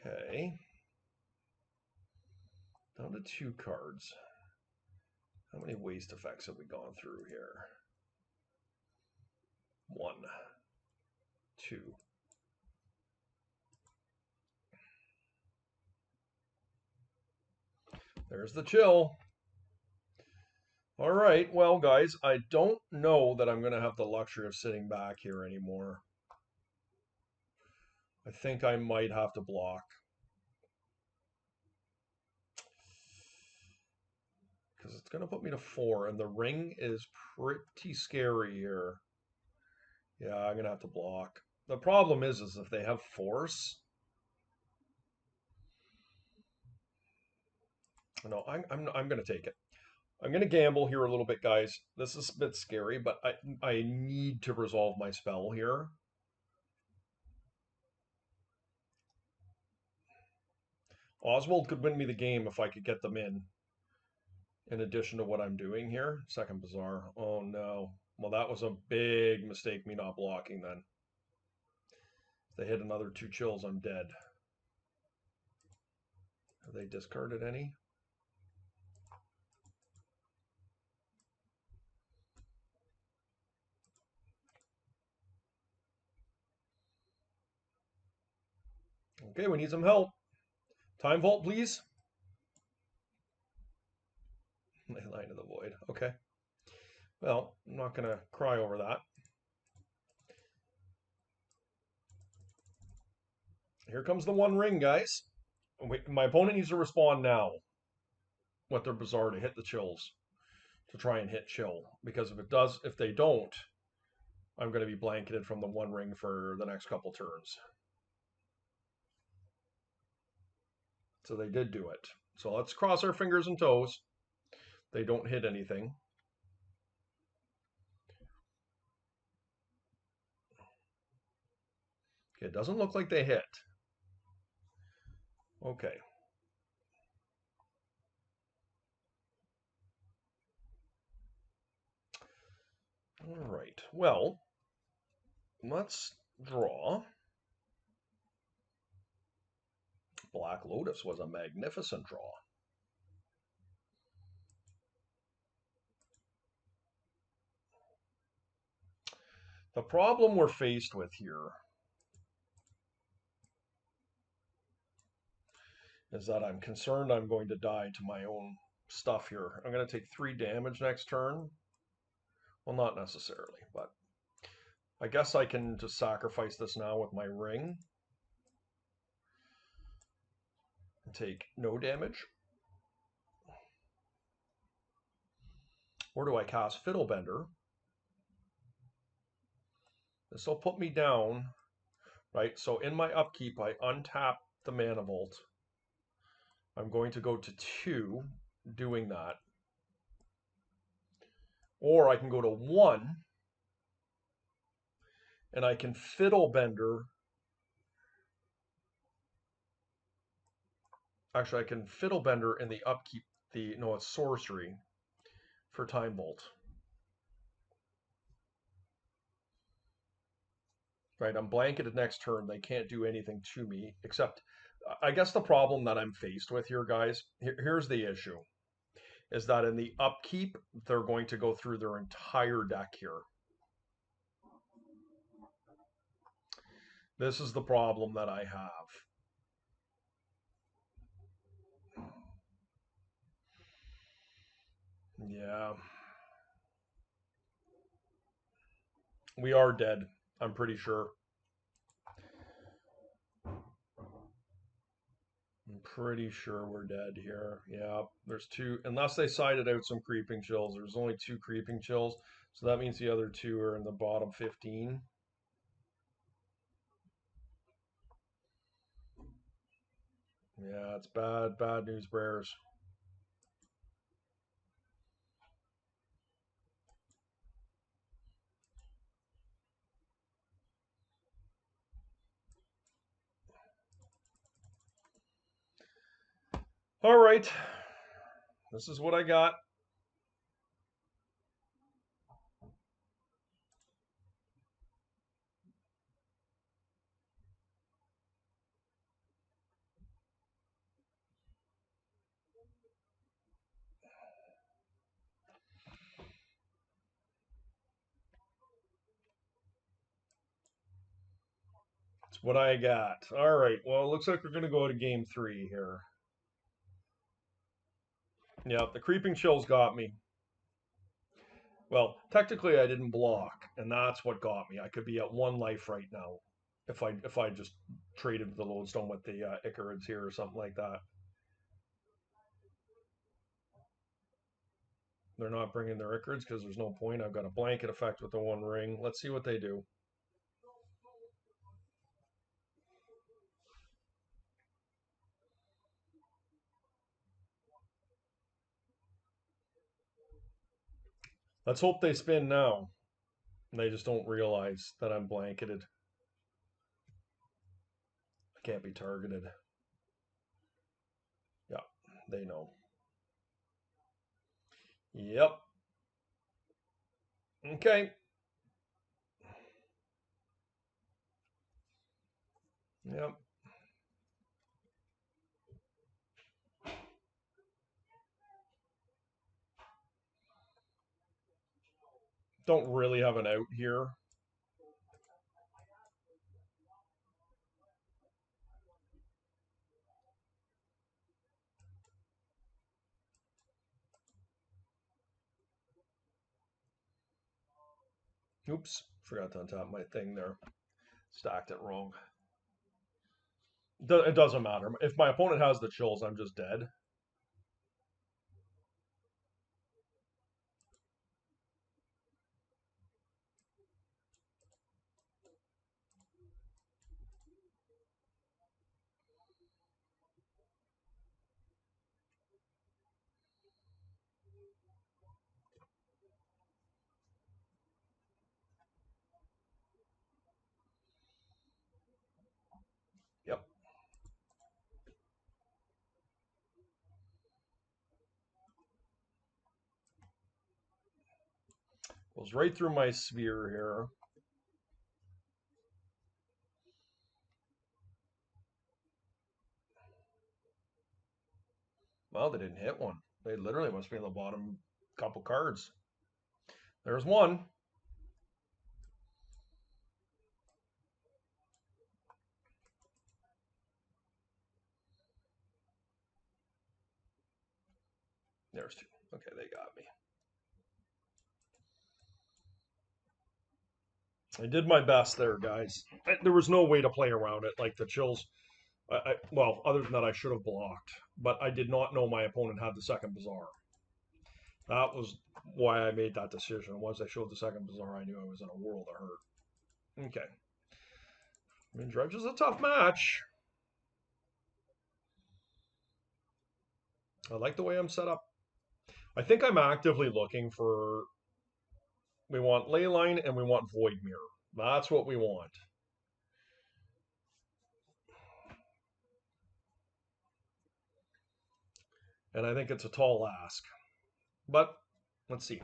Okay. Down to 2 cards. How many waste effects have we gone through here? 1, 2. There's the chill. All right, well, guys, I don't know that I'm going to have the luxury of sitting back here anymore. I think I might have to block. Because it's going to put me to 4, and the ring is pretty scary here. Yeah, I'm going to have to block. The problem is if they have force... No, I'm going to take it. I'm going to gamble here a little bit, guys. This is a bit scary, but I need to resolve my spell here. Oswald could win me the game if I could get them in addition to what I'm doing here. Second Bazaar. Oh no. Well, that was a big mistake, me not blocking then. If they hit another 2 chills, I'm dead. Have they discarded any? Okay, we need some help. Time vault, please. Line of the Void. Okay. Well, I'm not going to cry over that. Here comes the One Ring, guys. Wait, my opponent needs to respond now with their Bazaar to hit the chills, to try and hit chill. Because if they don't, I'm going to be blanketed from the One Ring for the next couple turns. So they did do it. So let's cross our fingers and toes. They don't hit anything. Okay, it doesn't look like they hit. Okay. All right. Well, let's draw. Black Lotus was a magnificent draw. The problem we're faced with here is that I'm concerned I'm going to die to my own stuff here. I'm going to take 3 damage next turn. Well, not necessarily, but I guess I can just sacrifice this now with my ring and take no damage. Or do I cast Fiddlebender? This will put me down, right? So in my upkeep, I untap the Mana Vault. I'm going to go to 2 doing that. Or I can go to 1 and I can Fiddlebender. Actually, I can Fiddlebender in the upkeep. No, it's sorcery for Time Vault. Right, I'm blanketed next turn. They can't do anything to me except, I guess the problem that I'm faced with here, guys, here's the issue, is that in the upkeep, they're going to go through their entire deck here. This is the problem that I have. Yeah. We are dead, I'm pretty sure. I'm pretty sure we're dead here. Yeah, there's 2, unless they sided out some Creeping Chills. There's only 2 Creeping Chills, so that means the other 2 are in the bottom 15. Yeah, it's bad news bears. All right, this is what I got. It's what I got. All right, well, it looks like we're going to go to game 3 here. Yeah, the Creeping Chills got me. Well, technically I didn't block, and that's what got me. I could be at 1 life right now if I just traded the Lodestone with the Icarids here or something like that. They're not bringing their Icarids because there's no point. I've got a blanket effect with the One Ring. Let's see what they do. Let's hope they spin now. And they just don't realize that I'm blanketed. I can't be targeted. They know. Yep. Okay. Yep. Don't really have an out here. Oops. Forgot to untap my thing there. Stacked it wrong. It doesn't matter. If my opponent has the chills, I'm just dead. Yep. Goes right through my sphere here. Well, they didn't hit one. They literally must be in the bottom couple cards. There's one. There's two. Okay, they got me. I did my best there, guys. There was no way to play around it. Like the chills, well, other than that, I should have blocked. But I did not know my opponent had the second Bazaar. That was why I made that decision. Once I showed the second Bazaar, I knew I was in a world of hurt. Okay. I mean, Dredge is a tough match. I like the way I'm set up. I think I'm actively looking for. We want Leyline and we want Void Mirror. That's what we want. And I think it's a tall ask. But let's see.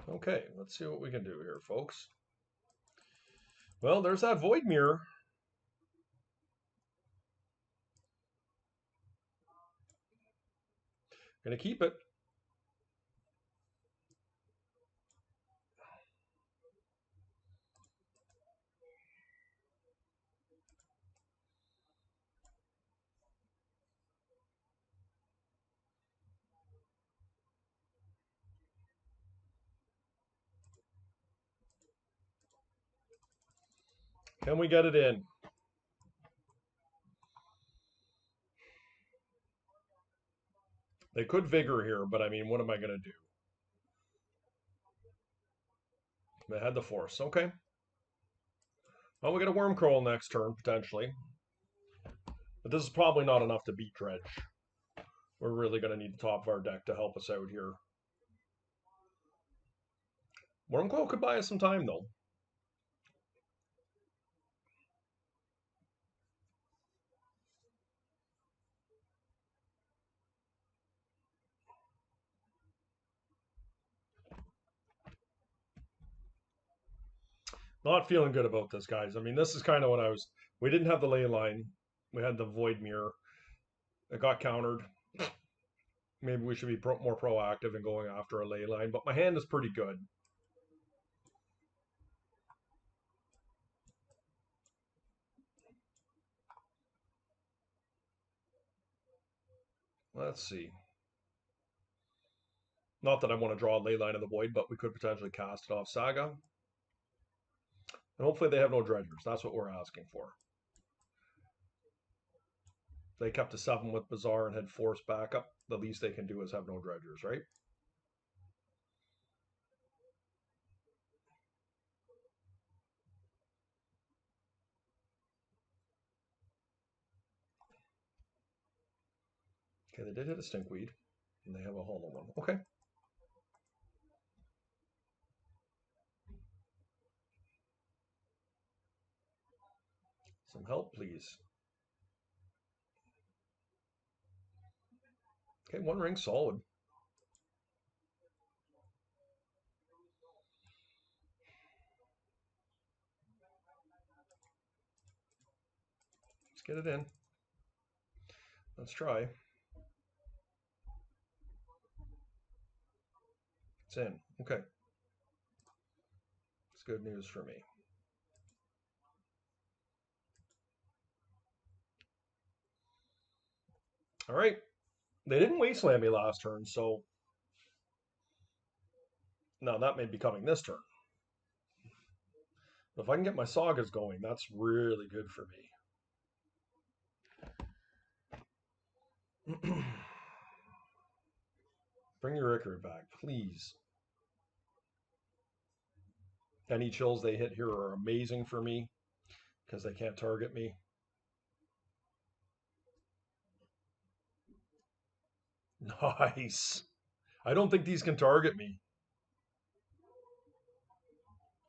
Okay, let's see what we can do here, folks. Well, there's that Void Mirror. Gonna keep it. Can we get it in? They could Vigor here, but I mean, what am I gonna do? They had the Force. Okay. Well, we get a Worm Crawl next turn, potentially. But this is probably not enough to beat Dredge. We're really going to need the top of our deck to help us out here. Wormcoil could buy us some time, though. Not feeling good about this, guys. I mean, this is kind of what I was... We didn't have the ley line. We had the Void Mirror. It got countered. Maybe we should be more proactive in going after a ley line, but my hand is pretty good. Let's see. Not that I want to draw a ley line in the void, but we could potentially cast it off Saga. And hopefully they have no dredgers. That's what we're asking for. They kept a 7 with Bazaar and had Force backup. The least they can do is have no dredgers, right? Okay, they did hit a stinkweed, and they have a hollow one. Okay. Some help, please. Okay, one ring, solid. Let's get it in. Let's try. It's in. Okay. It's good news for me. All right. They didn't wasteland me last turn, so now that may be coming this turn. But if I can get my sagas going, that's really good for me. Bring your Icarus back, please. Any chills they hit here are amazing for me because they can't target me. Nice. I don't think these can target me.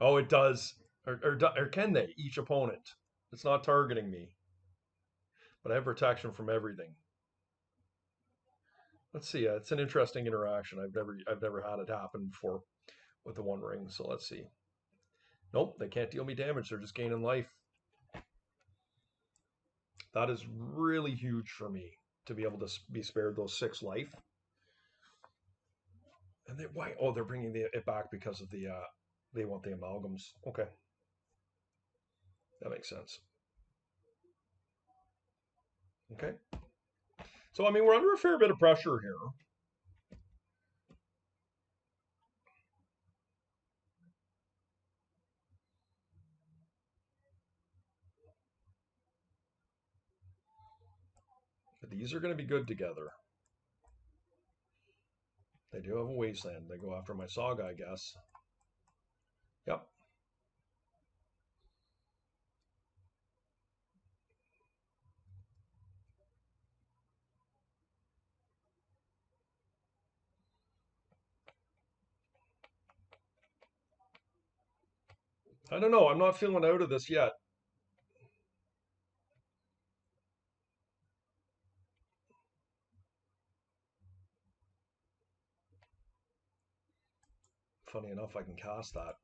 Oh, it does. Or can they? Each opponent. It's not targeting me. But I have protection from everything. Let's see. It's an interesting interaction. I've never had it happen before with the one ring. So let's see. Nope, they can't deal me damage. They're just gaining life. That is really huge for me to be able to be spared those 6 life. And they why? Oh, they're bringing it back because of the they want the amalgams. Okay, that makes sense. Okay, so I mean we're under a fair bit of pressure here. But these are going to be good together. They do have a wasteland. They go after my saga, I guess. Yep. I don't know. I'm not feeling out of this yet. Funny enough, I can cast that.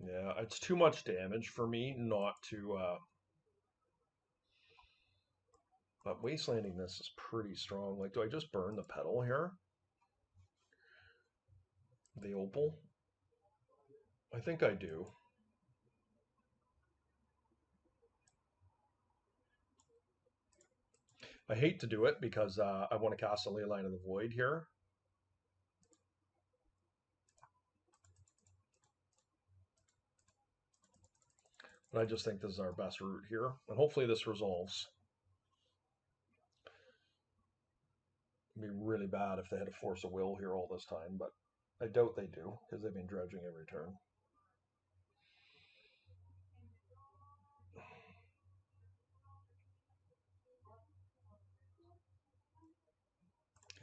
Yeah, it's too much damage for me not to. But wastelanding this is pretty strong. Like, do I just burn the petal here? The opal? I think I do. I hate to do it because I want to cast a Leyline of the Void here. But I just think this is our best route here. And hopefully this resolves. It'd be really bad if they had to force a will here all this time, but I doubt they do because they've been dredging every turn.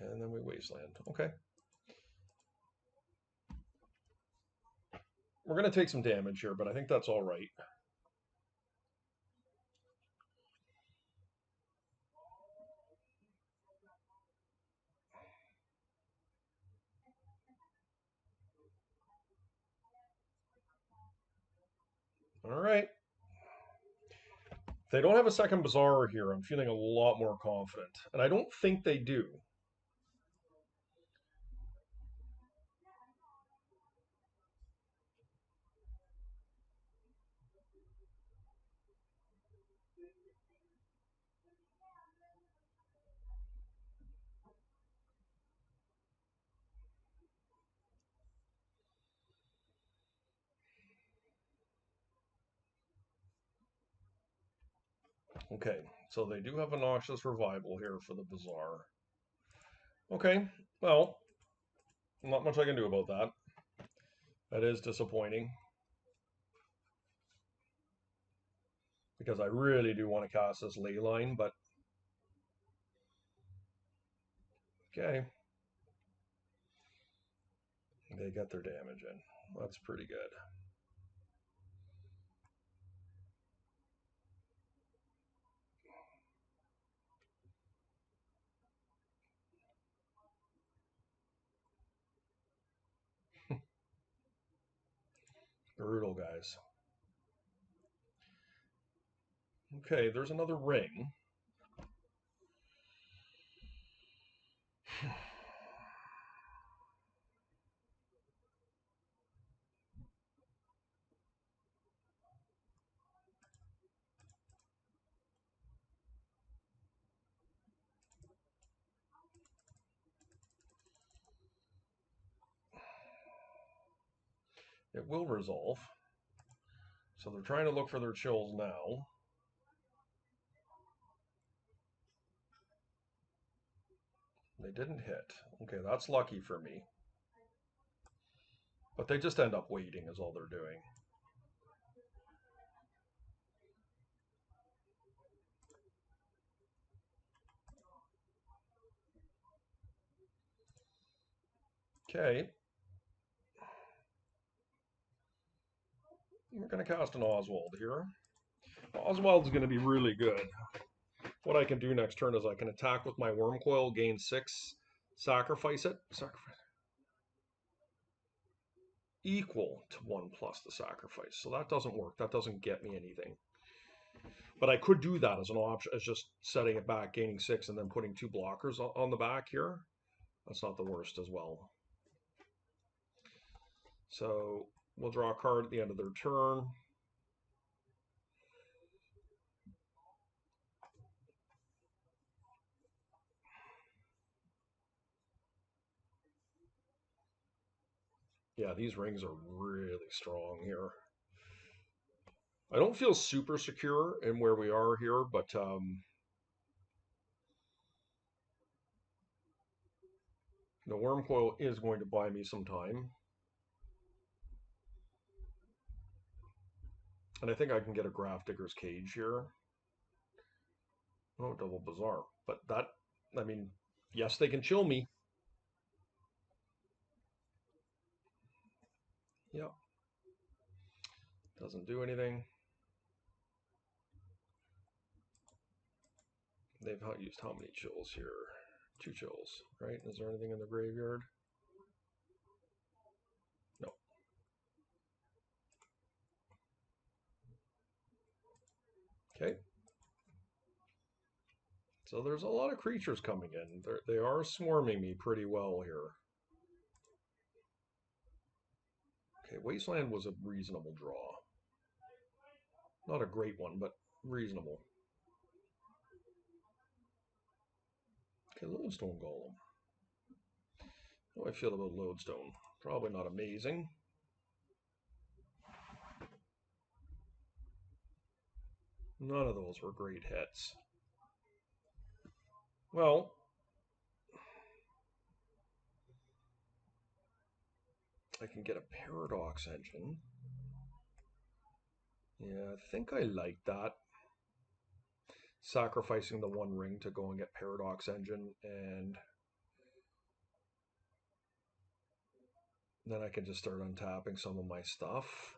And then we wasteland. Okay. We're going to take some damage here, but I think that's all right. All right. If they don't have a second Bazaar here, I'm feeling a lot more confident. And I don't think they do. Okay, so they do have a Noxious Revival here for the Bazaar. Okay, well, not much I can do about that. That is disappointing. Because I really do want to cast this Leyline, but... Okay. They get their damage in. That's pretty good. Brutal, guys. Okay, there's another ring. It will resolve. So they're trying to look for their chills now. They didn't hit. Okay, that's lucky for me. But they just end up waiting is all they're doing. Okay. We're going to cast an Oswald here. Oswald's going to be really good. What I can do next turn is I can attack with my Worm Coil, gain 6, sacrifice it. Equal to 1 plus the sacrifice. So that doesn't work. That doesn't get me anything. But I could do that as an option, as just setting it back, gaining 6, and then putting 2 blockers on the back here. That's not the worst as well. So we'll draw a card at the end of their turn. Yeah, these rings are really strong here. I don't feel super secure in where we are here, but the Worm Coil is going to buy me some time. And I think I can get a Grafdigger's Cage here. Oh, double Bazaar. But that, I mean, yes, they can chill me. Yep. Doesn't do anything. They've used how many chills here? 2 chills, right? Is there anything in the graveyard? No. Okay. So there's a lot of creatures coming in. They are swarming me pretty well here. Okay, Wasteland was a reasonable draw. Not a great one, but reasonable. Okay, Lodestone Golem. How do I feel about Lodestone? Probably not amazing. None of those were great hits. Well, I can get a Paradox Engine. Yeah, I think I like that. Sacrificing the 1 ring to go and get Paradox Engine, and then I can just start untapping some of my stuff.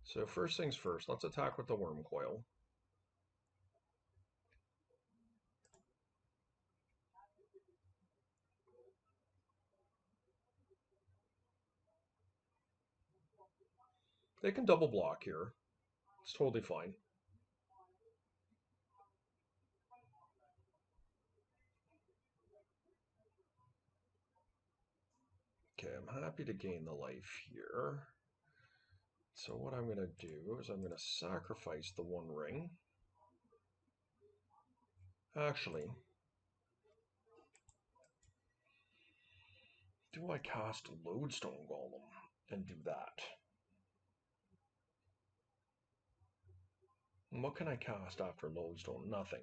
So first things first, let's attack with the Worm Coil. They can double block here. It's totally fine. Okay, I'm happy to gain the life here. So what I'm going to do is I'm going to sacrifice the 1 ring. Actually, do I cast Lodestone Golem and do that? And what can I cast after Lodestone? Nothing.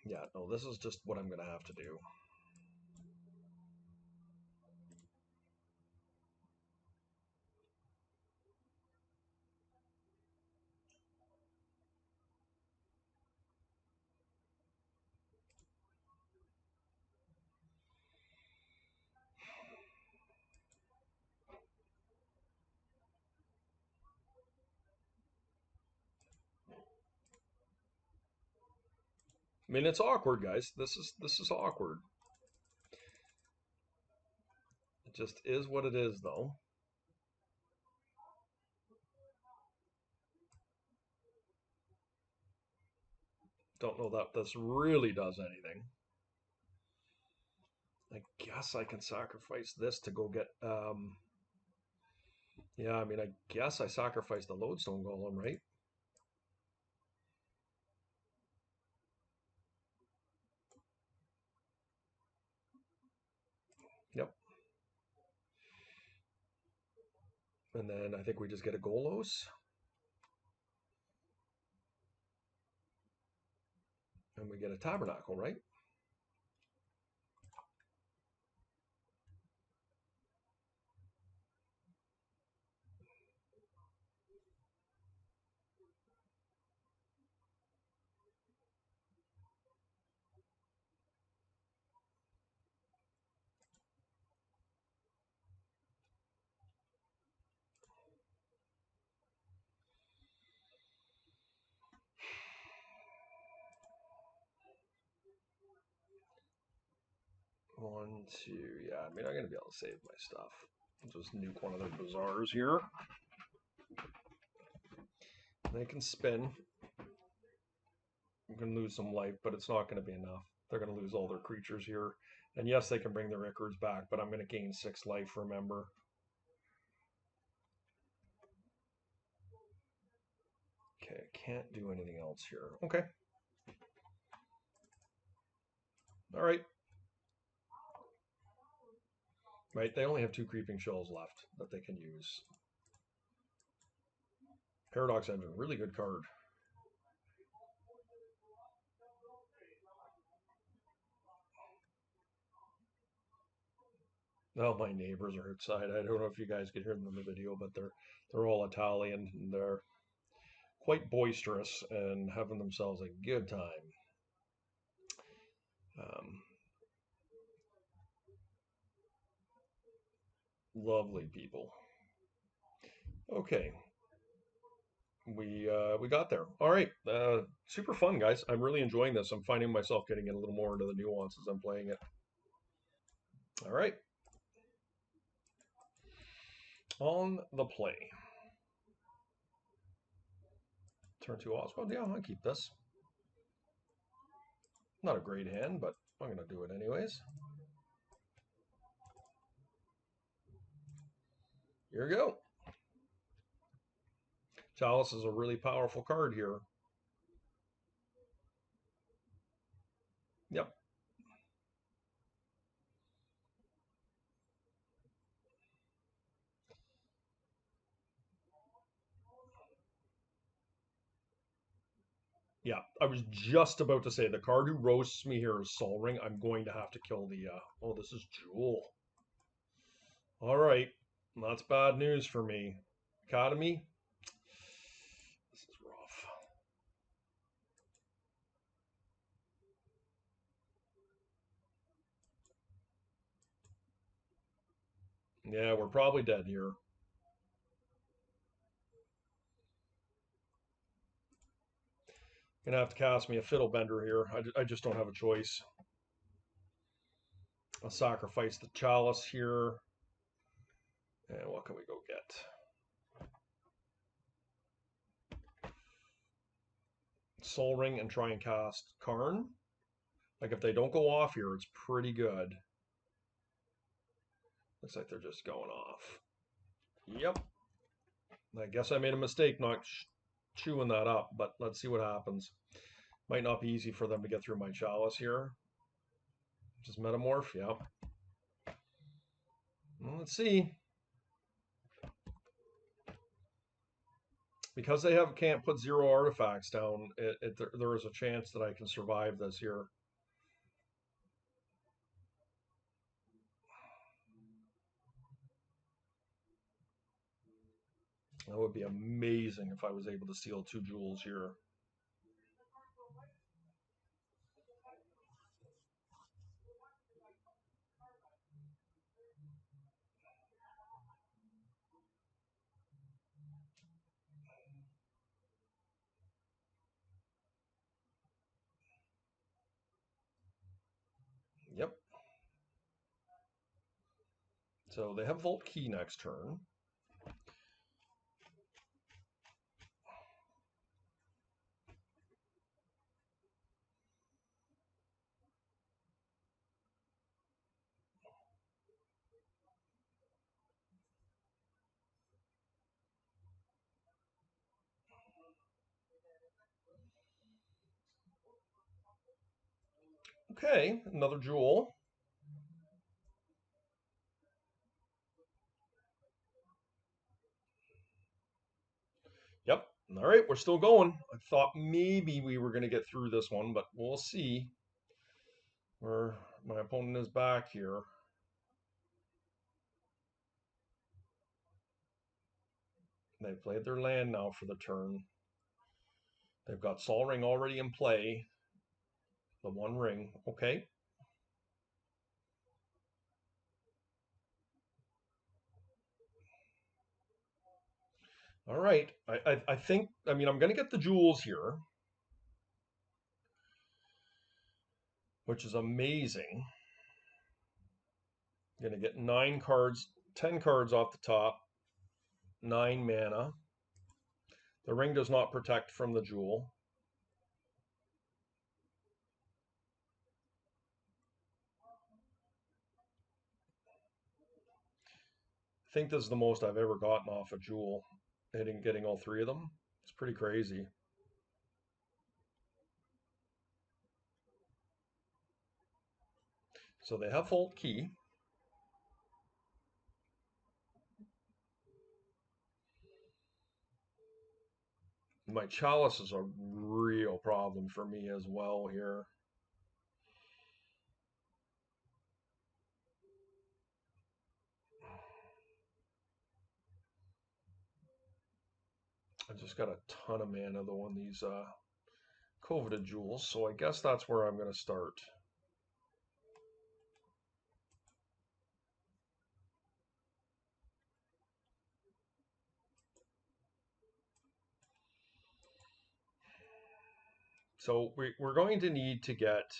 Yeah, no, this is just what I'm going to have to do. I mean, it's awkward, guys. This is awkward. It just is what it is, though. Don't know that this really does anything. I guess I can sacrifice this to go get. Yeah, I mean, I guess I sacrifice the Lodestone Golem, right? Yep. And then I think we just get a Golos. And we get a Tabernacle, right? One, two, yeah, I mean, I'm going to be able to save my stuff. I'll just nuke one of their bazaars here. They can spin. I'm going to lose some life, but it's not going to be enough. They're going to lose all their creatures here. And yes, they can bring their Icards back, but I'm going to gain 6 life, remember. Okay, I can't do anything else here. Okay. All right. Right, they only have 2 Creeping Shells left that they can use. Paradox Engine, really good card. Oh, my neighbors are outside. I don't know if you guys could hear them in the video, but they're all Italian and they're quite boisterous and having themselves a good time. Um, Lovely people. Okay, we got there. All right, super fun, guys. I'm really enjoying this. I'm finding myself getting in a little more into the nuances I'm playing it. All right, on the play. Turn 2 Oswald. Yeah, I'll keep this. Not a great hand, but I'm going to do it anyways. Here we go. Chalice is a really powerful card here. Yep. Yeah, I was just about to say the card who roasts me here is Sol Ring. I'm going to have to kill the. Oh, this is Jewel. All right, that's bad news for me. Academy. This is rough. Yeah, we're probably dead here. Gonna have to cast me a Fiddle Bender here. I just don't have a choice. I'll sacrifice the Chalice here. And what can we go get? Soul Ring and try and cast Karn. Like if they don't go off here, it's pretty good. Looks like they're just going off. Yep. I guess I made a mistake not chewing that up, but let's see what happens. Might not be easy for them to get through my chalice here. Just metamorph, yeah. Well, let's see. Because they can't put 0 artifacts down, there is a chance that I can survive this here. That would be amazing if I was able to steal 2 jewels here. Yep. So they have Vault Key next turn. Okay, another jewel. Yep. All right, we're still going. I thought maybe we were going to get through this one, but we'll see where my opponent is back here. They've played their land now for the turn. They've got Sol Ring already in play. The 1 ring. Okay. All right. I think, I mean, I'm going to get the jewels here, which is amazing. I'm going to get 9 cards, 10 cards off the top, 9 mana. The ring does not protect from the jewel. I think this is the most I've ever gotten off a jewel, getting all 3 of them. It's pretty crazy. So they have Vault Key. My chalice is a real problem for me as well here. I just got a ton of mana though on these coveted jewels, so I guess that's where I'm going to start. So we're going to need to get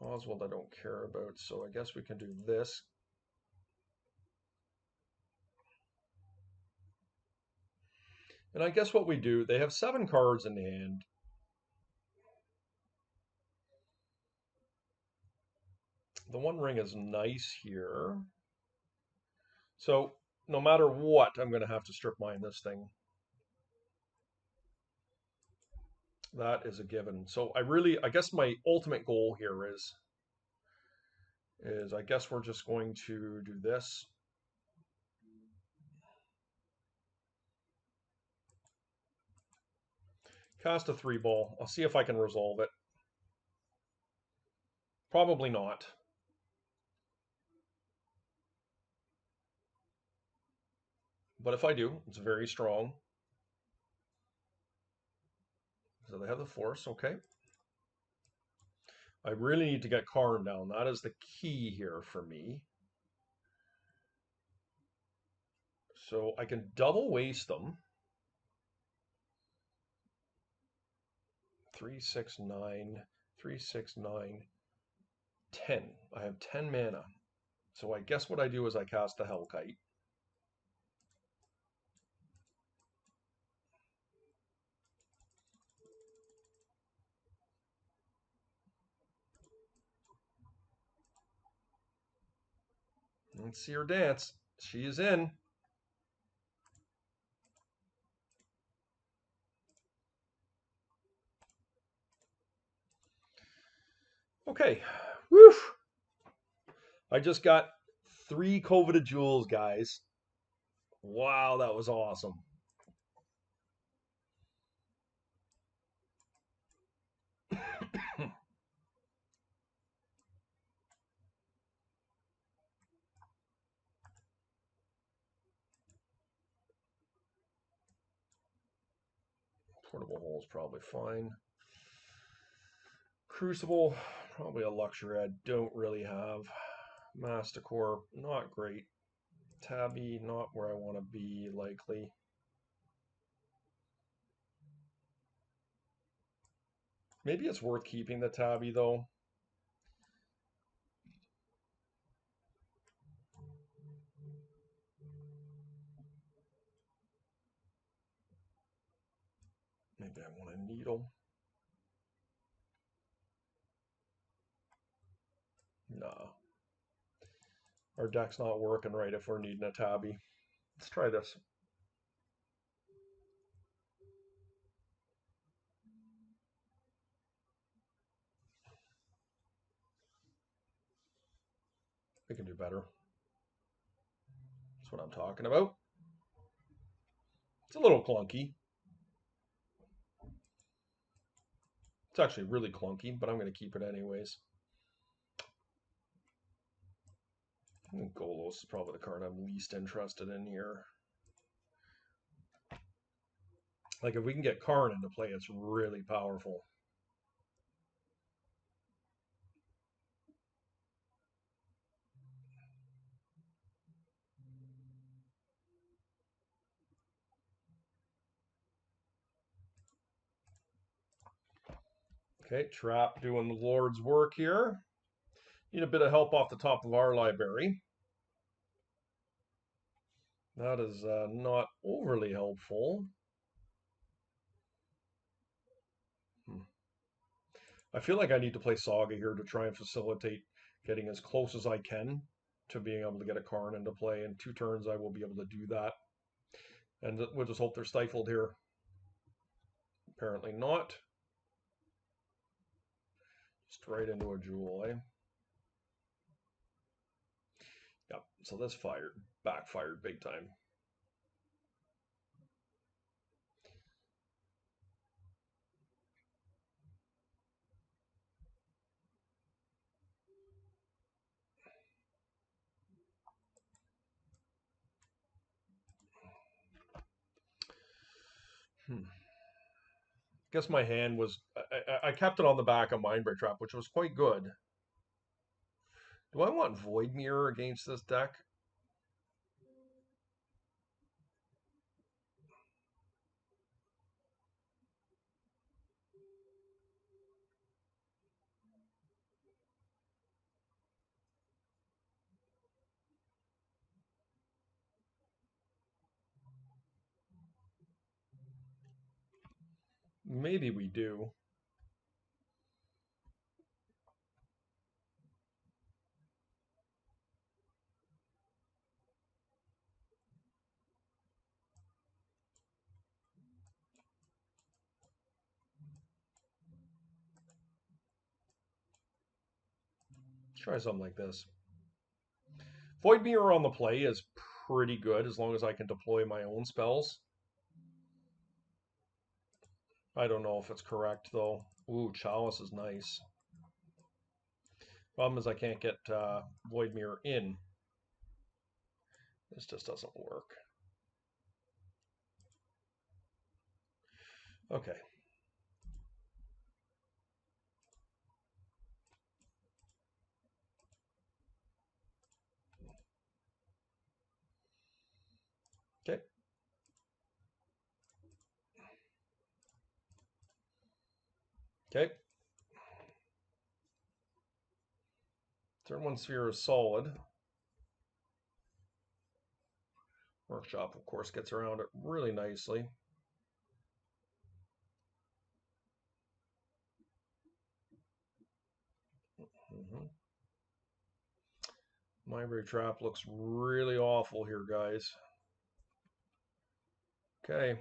Oswald. I don't care about, so I guess we can do this. And I guess what we do, they have 7 cards in hand. The 1 ring is nice here. So no matter what, I'm going to have to strip mine this thing. That is a given. So I guess my ultimate goal here is I guess we're just going to do this. Cast a 3-ball. I'll see if I can resolve it. Probably not. But if I do, it's very strong. So they have the force, okay. I really need to get Karn down. That is the key here for me. So I can double waste them. 3, 6, 9, 3, 6, 9, 10. I have 10 mana. So I guess what I do is I cast the Hellkite. Let's see her dance. She is in. Okay. Woo! I just got 3 coveted jewels, guys. Wow, that was awesome. Portable hole is probably fine. Crucible, probably a luxury I don't really have. Masticore, not great. Tabby, not where I want to be, likely. Maybe it's worth keeping the Tabby, though. Maybe I want a needle. Nah. Our deck's not working right if we're needing a Tabby. Let's try this. We can do better. That's what I'm talking about. It's a little clunky. It's actually really clunky, but I'm going to keep it anyways. I think Golos is probably the card I'm least interested in here. Like, if we can get Karn into play, it's really powerful. Okay, Trap doing the Lord's work here. Need a bit of help off the top of our library. That is not overly helpful. I feel like I need to play Saga here to try and facilitate getting as close as I can to being able to get a Karn into play. In 2 turns, I will be able to do that. And we'll just hope they're stifled here. Apparently not. Just right into a jewel, eh? Yep, so this backfired big time. Guess my hand was, I kept it on the back of Mindbreak Trap, which was quite good. Do I want Void Mirror against this deck? Maybe we do. Let's try something like this. Void Mirror on the play is pretty good as long as I can deploy my own spells. I don't know if it's correct though. Ooh, Chalice is nice. Problem is I can't get Void Mirror in. This just doesn't work. Okay. Okay. Okay. Turn 1 sphere is solid. Workshop, of course, gets around it really nicely. Mindbreak Trap looks really awful here, guys. Okay.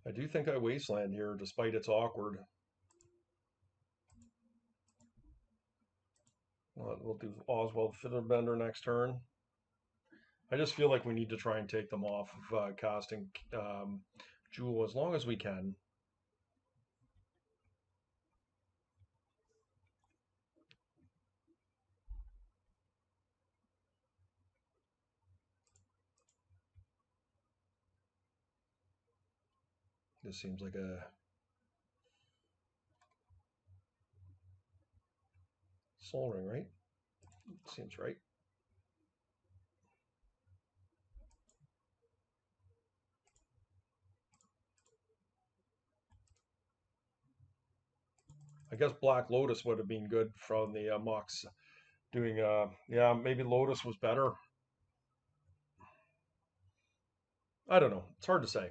I do think I wasteland here, despite it's awkward. We'll do Oswald Fiddlebender next turn. I just feel like we need to try and take them off of casting Jewel as long as we can. This seems like a Soul Ring, right? Seems right. I guess Black Lotus would have been good from the Mox doing, yeah, maybe Lotus was better. I don't know. It's hard to say.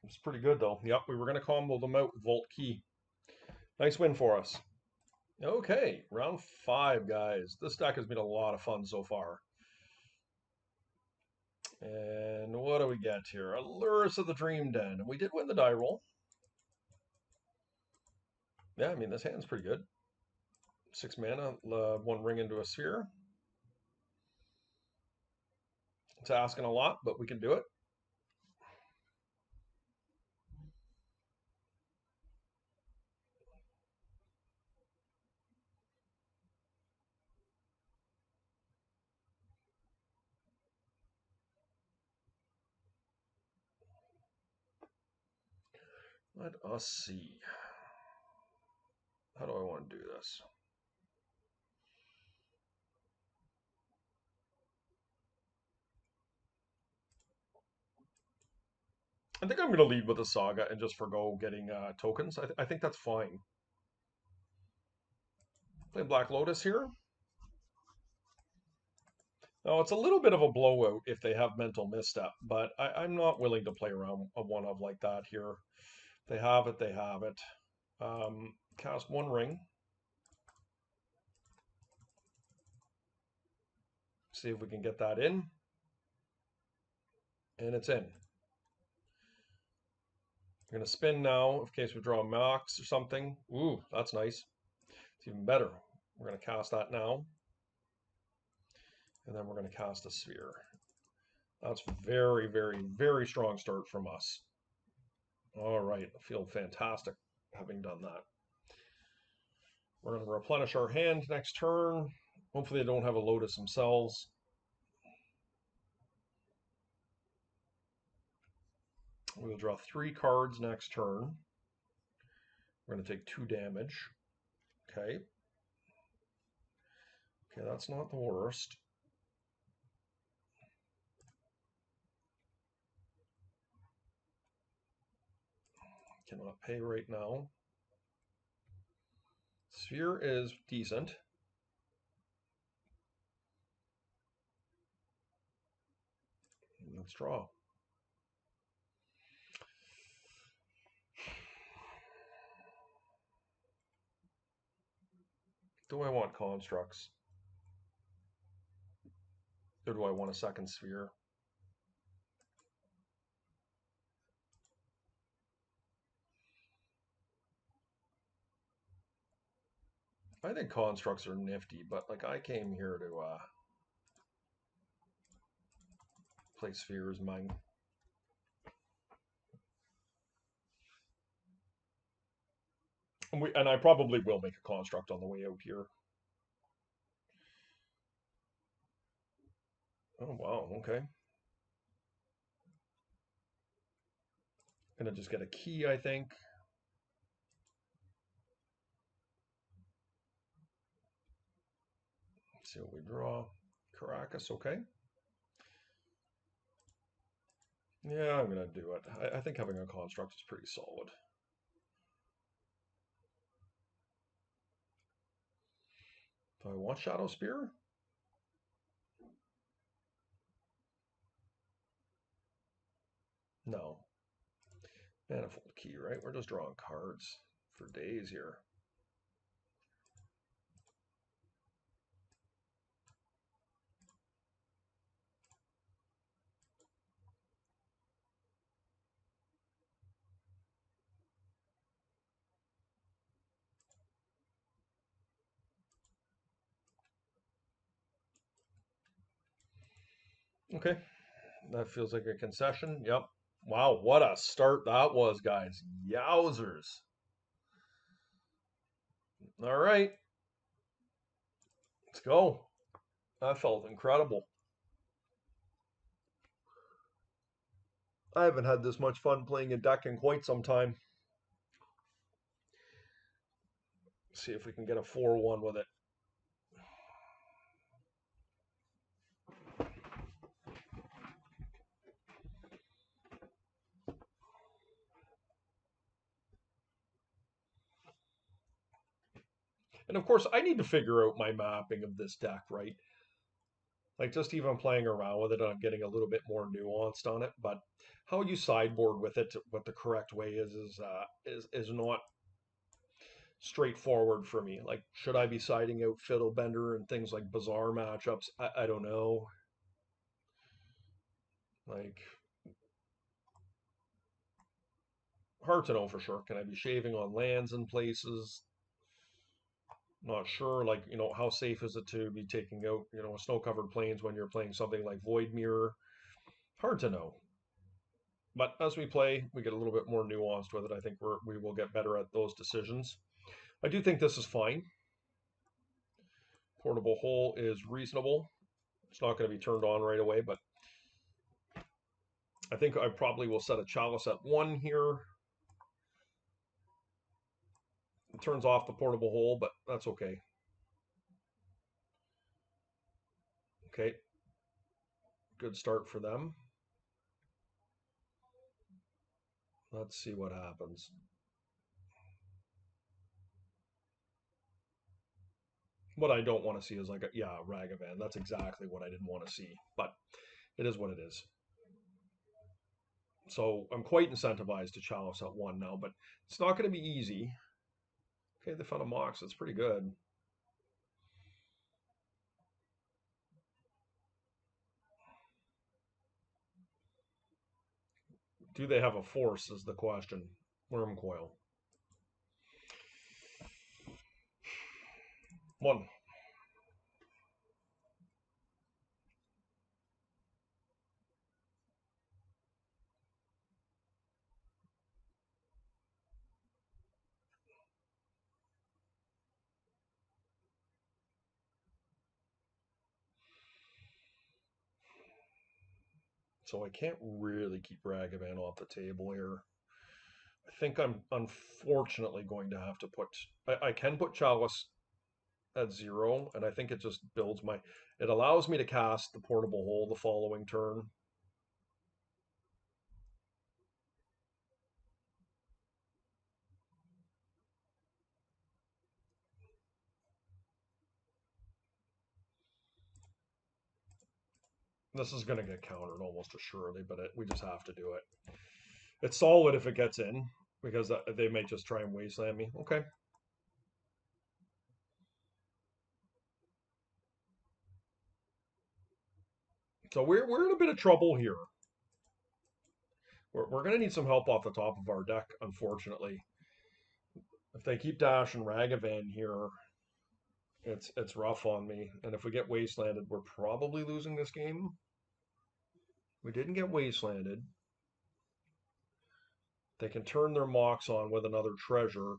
It's pretty good though. Yep, we were going to combo them out with Volt Key. Nice win for us. Okay, round 5, guys. This deck has been a lot of fun so far. And what do we get here? Allures of the Dream Den. And we did win the die roll. Yeah, I mean, this hand's pretty good. 6 mana, 1 ring into a sphere. It's asking a lot, but we can do it. Let us see. How do I want to do this? I think I'm going to lead with a Saga and just forgo getting tokens. I think that's fine. Play Black Lotus here. Now, it's a little bit of a blowout if they have Mental Misstep, but I'm not willing to play around a 1-of like that here. They have it, they have it. Cast 1 ring. See if we can get that in. And it's in. We're going to spin now in case we draw a Mox or something. Ooh, that's nice. It's even better. We're going to cast that now. And then we're going to cast a Sphere. That's very, very, very strong start from us. All right, I feel fantastic having done that. We're going to replenish our hand next turn. Hopefully they don't have a Lotus themselves. We'll draw 3 cards next turn. We're going to take 2 damage. Okay. Okay, that's not the worst. Cannot pay right now. Sphere is decent. Let's draw. Do I want constructs? Or do I want a second sphere? I think constructs are nifty, but like I came here to play spheres, mine. And I probably will make a construct on the way out here. Oh wow, okay. Gonna just get a key, I think. Let's see what we draw. Caracas, okay. Yeah, I'm gonna do it. I think having a construct is pretty solid. Do I want Shadow Spear? No. Manifold Key, right? We're just drawing cards for days here. Okay, that feels like a concession. Yep. Wow, what a start that was, guys. Yowzers. All right, let's go. That felt incredible. I haven't had this much fun playing a deck in quite some time. See if we can get a 4-1 with it. And of course, I need to figure out my mapping of this deck, right? Like just even playing around with it, I'm getting a little bit more nuanced on it. But how you sideboard with it, what the correct way is not straightforward for me. Like, should I be siding out Fiddlebender and things like bizarre matchups? I don't know. Like, hard to know for sure. Can I be shaving on lands in places? Not sure. Like, how safe is it to be taking out, snow-covered plains when you're playing something like Void Mirror? Hard to know. But as we play, we get a little bit more nuanced with it. I think we will get better at those decisions. I do think this is fine. Portable hole is reasonable. It's not going to be turned on right away, but I think I probably will set a chalice at 1 here. It turns off the portable hole, but that's okay. Okay, good start for them. Let's see what happens. What I don't want to see is like, Ragavan. That's exactly what I didn't want to see, but it is what it is. So I'm quite incentivized to chalice at 1 now, but it's not going to be easy. Okay, they found a Mox. That's pretty good. Do they have a force is the question. Wormcoil. 1. So I can't really keep Ragavan off the table here. I think I'm unfortunately going to have to put... I can put Chalice at 0, and I think it just builds my... It allows me to cast the Portable Hole the following turn. This is going to get countered almost assuredly, but we just have to do it. It's solid if it gets in, because they may just try and wasteland me. Okay. So we're in a bit of trouble here. We're going to need some help off the top of our deck, unfortunately. If they keep Dash and Ragavan here, it's rough on me. And if we get wastelanded, we're probably losing this game. We didn't get wastelanded. They can turn their Mox on with another treasure.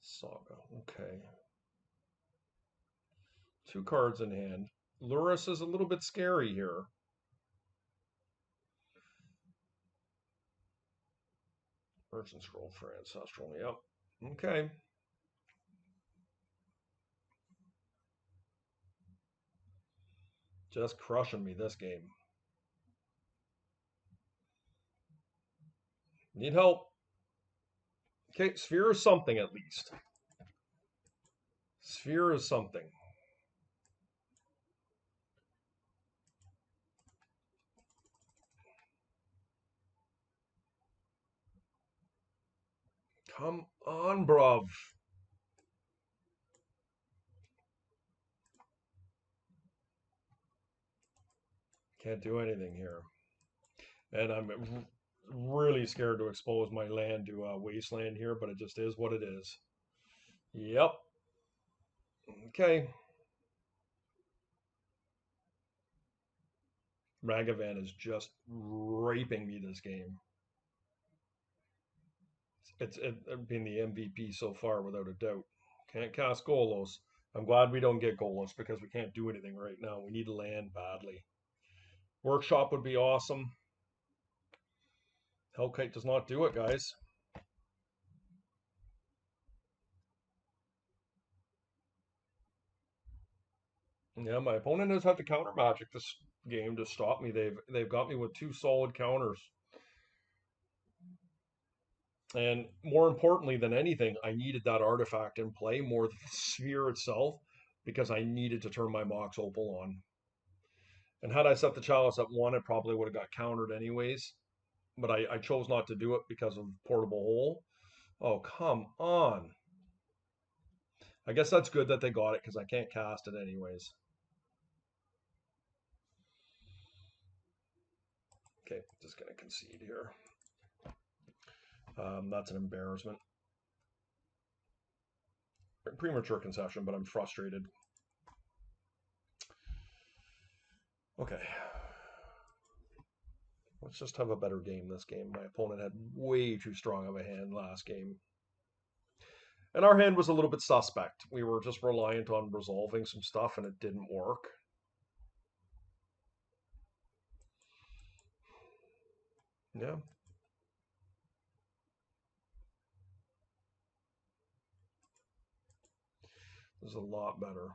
Saga, okay. 2 cards in hand. Lurrus is a little bit scary here. Merchant Scroll for Ancestral, yep. Okay. Just crushing me this game. Need help. Okay, Sphere is something at least. Sphere is something. Come on, bruv. Can't do anything here. And I'm really scared to expose my land to wasteland here, but it just is what it is. Yep. Okay. Ragavan is just raping me this game. It's been the MVP so far without a doubt. Can't cast Golos. I'm glad we don't get Golos because we can't do anything right now. We need land badly. Workshop would be awesome. Hellkite does not do it, guys. Yeah, my opponent has had to counter magic this game to stop me. They've got me with 2 solid counters. And more importantly than anything, I needed that artifact in play more than the sphere itself because I needed to turn my Mox Opal on. And had I set the Chalice at 1, it probably would have got countered anyways. But I chose not to do it because of Portable Hole. Oh, come on. I guess that's good that they got it because I can't cast it anyways. Okay, just going to concede here. That's an embarrassment. Premature concession, but I'm frustrated. Okay. Let's just have a better game this game. My opponent had way too strong of a hand last game. And our hand was a little bit suspect. We were just reliant on resolving some stuff and it didn't work. Yeah. This is a lot better.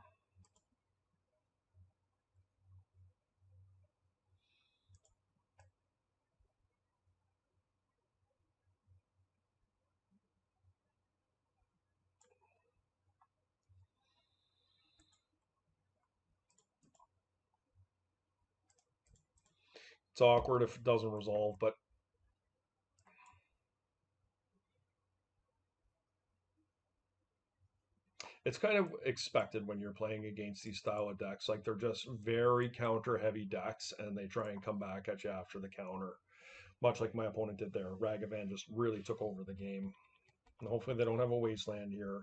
It's awkward if it doesn't resolve, but it's kind of expected when you're playing against these style of decks. Like they're just very counter heavy decks and they try and come back at you after the counter. Much like my opponent did there. Ragavan just really took over the game. And hopefully they don't have a wasteland here.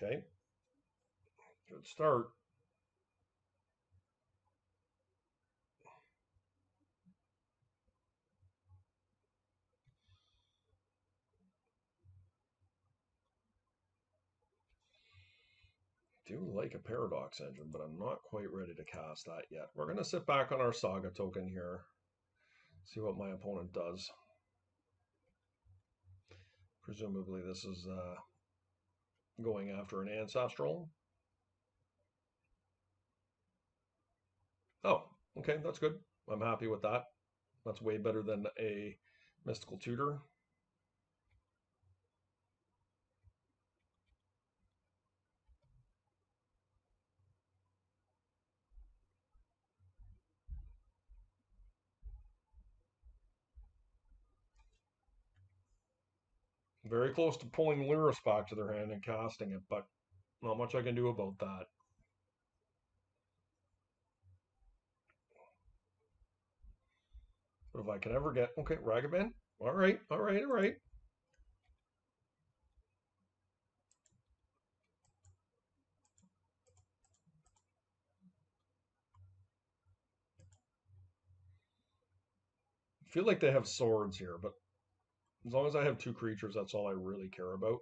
Okay. Good start. Do like a Paradox Engine, but I'm not quite ready to cast that yet. We're going to sit back on our Saga token here. See what my opponent does. Presumably this is going after an Ancestral. Oh, okay, that's good. I'm happy with that. That's way better than a Mystical Tutor. Very close to pulling Lyris back to their hand and casting it, but not much I can do about that. But if I can ever get... Okay, Ragavan. All right, all right, all right. I feel like they have swords here, but as long as I have 2 creatures, that's all I really care about.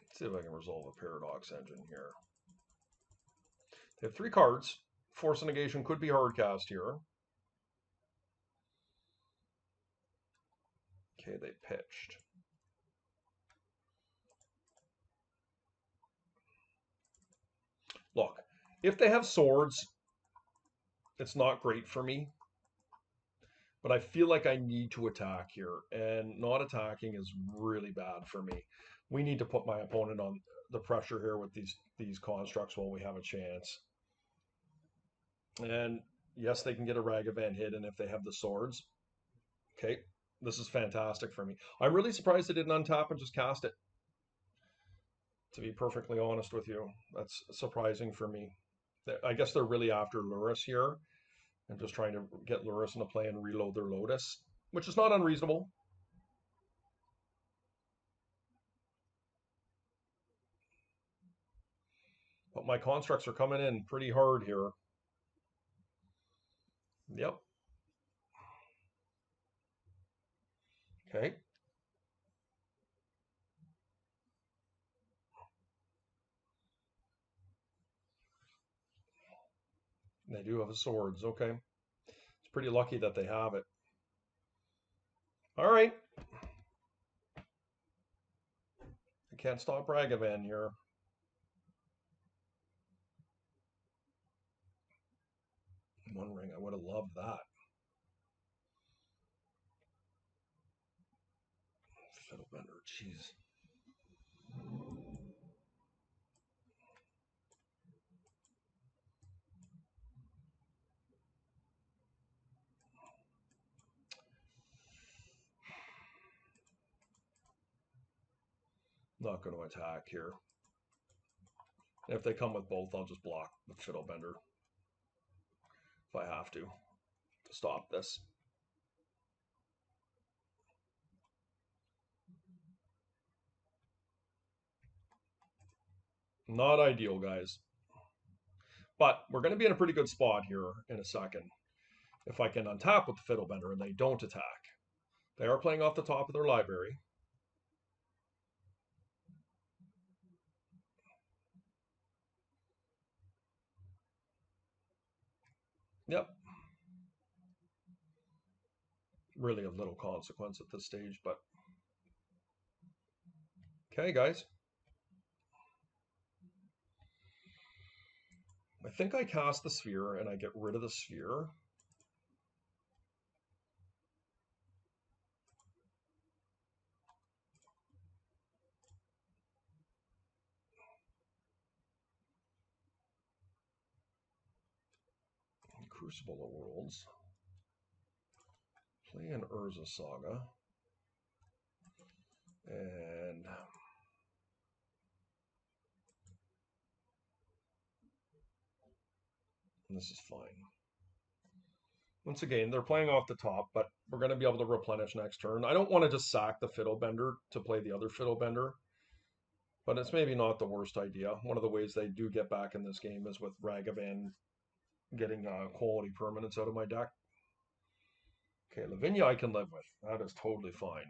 Let's see if I can resolve a Paradox Engine here. They have 3 cards. Force of Negation could be hard cast here. Okay, they pitched. If they have swords, it's not great for me. But I feel like I need to attack here, and not attacking is really bad for me. We need to put my opponent on the pressure here with these constructs while we have a chance. And yes, they can get a Ragavan hit, and if they have the swords, okay, this is fantastic for me. I'm really surprised they didn't untap and just cast it, to be perfectly honest with you. That's surprising for me. I guess they're really after Lurrus here and just trying to get Lurrus into play and reload their Lotus, which is not unreasonable. But my constructs are coming in pretty hard here. Yep. Okay. They do have swords. Okay. It's pretty lucky that they have it. All right. I can't stop Ragavan here. One ring. I would have loved that. Fiddlebender. Jeez. Not going to attack here. If they come with both, I'll just block with Fiddlebender if I have to stop this. Not ideal, guys. But we're going to be in a pretty good spot here in a second. If I can untap with the Fiddlebender and they don't attack. They are playing off the top of their library. Yep. Really of little consequence at this stage, but okay, guys. I think I cast the sphere and I get rid of the sphere. Crucible of Worlds. Play an Urza Saga. And this is fine. Once again, they're playing off the top, but we're going to be able to replenish next turn. I don't want to just sack the Fiddlebender to play the other Fiddlebender, but it's maybe not the worst idea. One of the ways they do get back in this game is with Ragavan getting quality permanents out of my deck. Okay, Lavinia I can live with. That is totally fine.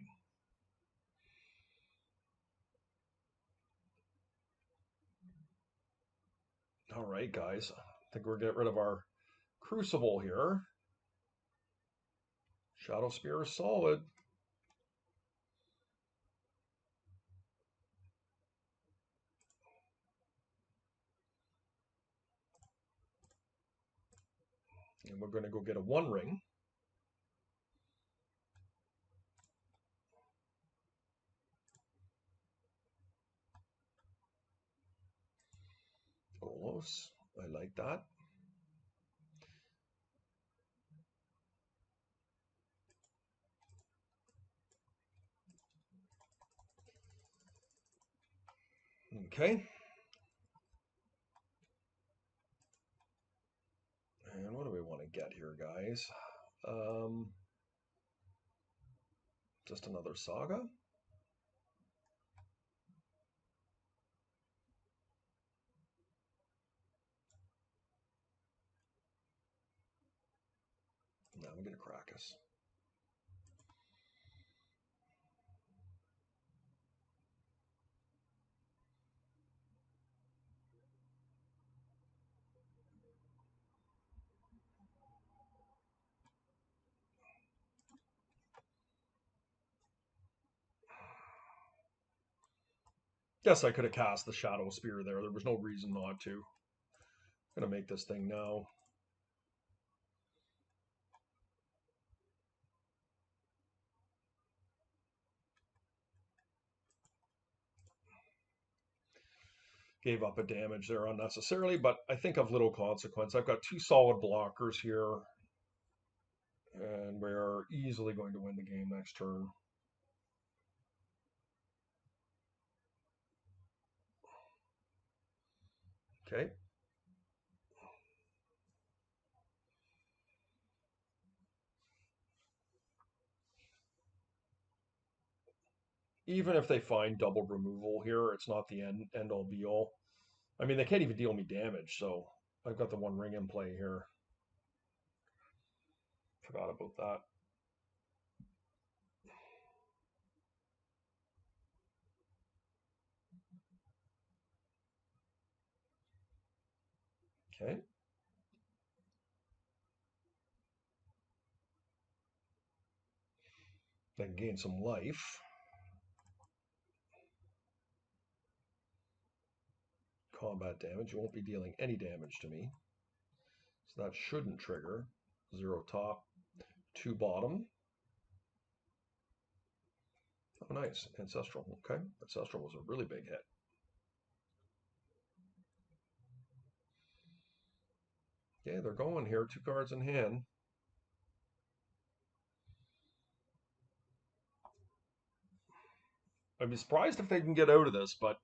All right, guys. I think we're getting rid of our Crucible here. Shadow Spear is solid. And we're going to go get a One Ring. Golos. I like that. Okay. And what do we want to get here, guys? Just another Saga? Now we get a Krakus. Guess I could have cast the Shadow Spear there. There was no reason not to. I'm going to make this thing now. Gave up a damage there unnecessarily, but I think of little consequence. I've got 2 solid blockers here, and we're easily going to win the game next turn. Okay. Even if they find double removal here, it's not the end all be all. I mean, they can't even deal me damage, so I've got the 1 ring in play here. Forgot about that. Okay. Then gain some life. Combat damage. You won't be dealing any damage to me. So that shouldn't trigger. 0 top, 2 bottom. Oh, nice. Ancestral. Okay. Ancestral was a really big hit. Okay, they're going here. 2 cards in hand. I'd be surprised if they can get out of this, but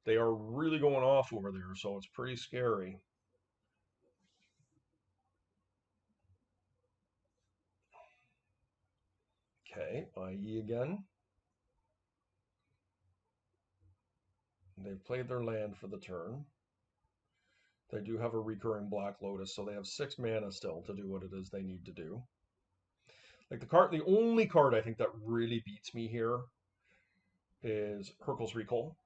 they are really going off over there, so it's pretty scary. Okay, IE again. They've played their land for the turn. They do have a recurring Black Lotus, so they have 6 mana still to do what it is they need to do. Like the only card I think that really beats me here is Hurkyl's Recall.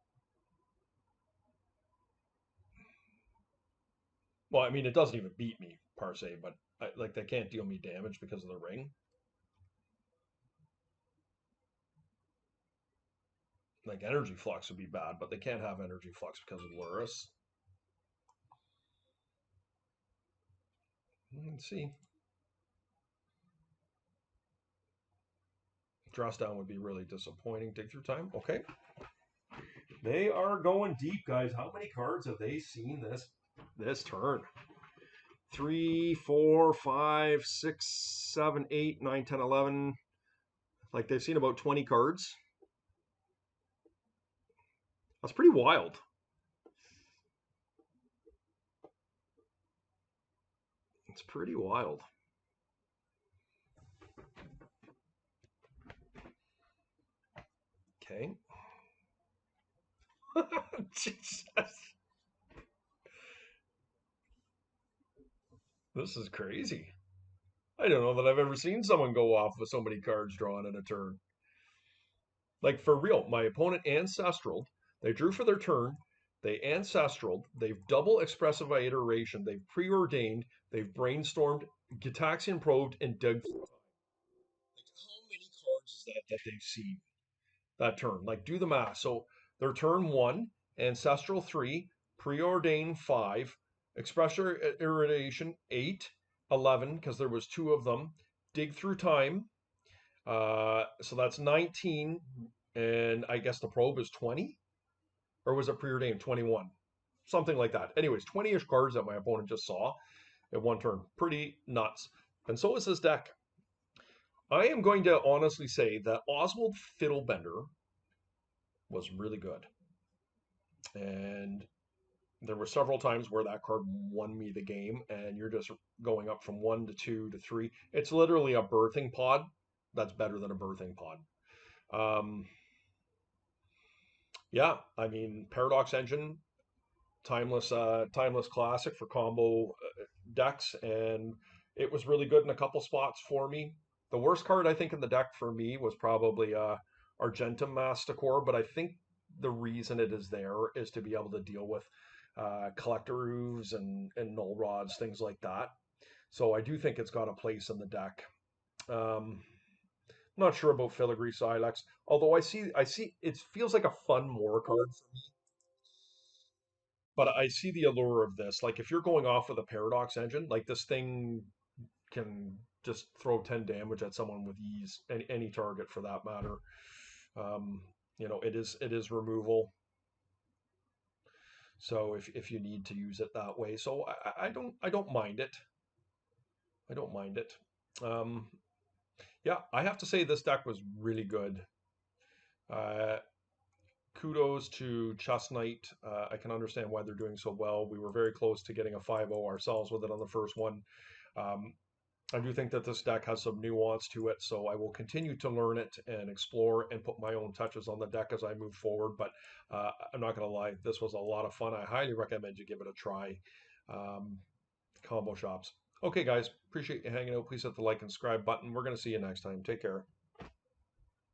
Well, I mean, it doesn't even beat me per se, but like they can't deal me damage because of the ring. Like Energy Flux would be bad, but they can't have Energy Flux because of Lurrus. Let's see. Dress down would be really disappointing. Dig through time. Okay. They are going deep, guys. How many cards have they seen this turn? 3, 4, 5, 6, 7, 8, 9, 10, 11. Like they've seen about 20 cards. That's pretty wild. It's pretty wild. Okay. Jesus. This is crazy. I don't know that I've ever seen someone go off with so many cards drawn in a turn. Like for real, my opponent ancestral. They drew for their turn. They ancestral. They've double expressive iteration. They've preordained. They've brainstormed, Gitaxian probed, and dug. Like how many cards is that they've seen that turn? Like do the math. So their turn 1, ancestral 3, preordained 5, expressive iteration 8, 11 because there was 2 of them. Dig through time. So that's 19, and I guess the probe is 20, or was it preordained 21? Something like that. Anyways, 20-ish cards that my opponent just saw at one turn. Pretty nuts. And so is this deck. I am going to honestly say that Oswald Fiddlebender was really good. And there were several times where that card won me the game, and you're just going up from 1 to 2 to 3. It's literally a birthing pod that's better than a birthing pod. Yeah, I mean, Paradox Engine, timeless classic for combo decks, and it was really good in a couple spots for me. The worst card I think in the deck for me was probably Argentum Masticore, but I think the reason it is there is to be able to deal with collector roofs and null rods, things like that. So I do think it's got a place in the deck. I'm not sure about Filigree Silex, although I see it feels like a fun more card for me. But I see the allure of this. Like if you're going off with a Paradox engine, like this thing can just throw 10 damage at someone with ease, any target for that matter. Um, it is removal. So if you need to use it that way, so I don't mind it. I don't mind it. Um, yeah, I have to say this deck was really good. Uh, Kudos to Chess Knight. I can understand why they're doing so well. We were very close to getting a 5-0 ourselves with it on the first one. Um, I do think that this deck has some nuance to it, so I will continue to learn it and explore and put my own touches on the deck as I move forward. But I'm not going to lie, this was a lot of fun. I highly recommend you give it a try. Um, Combo Shops. Okay, guys, appreciate you hanging out. Please hit the like and subscribe button. We're going to see you next time. Take care.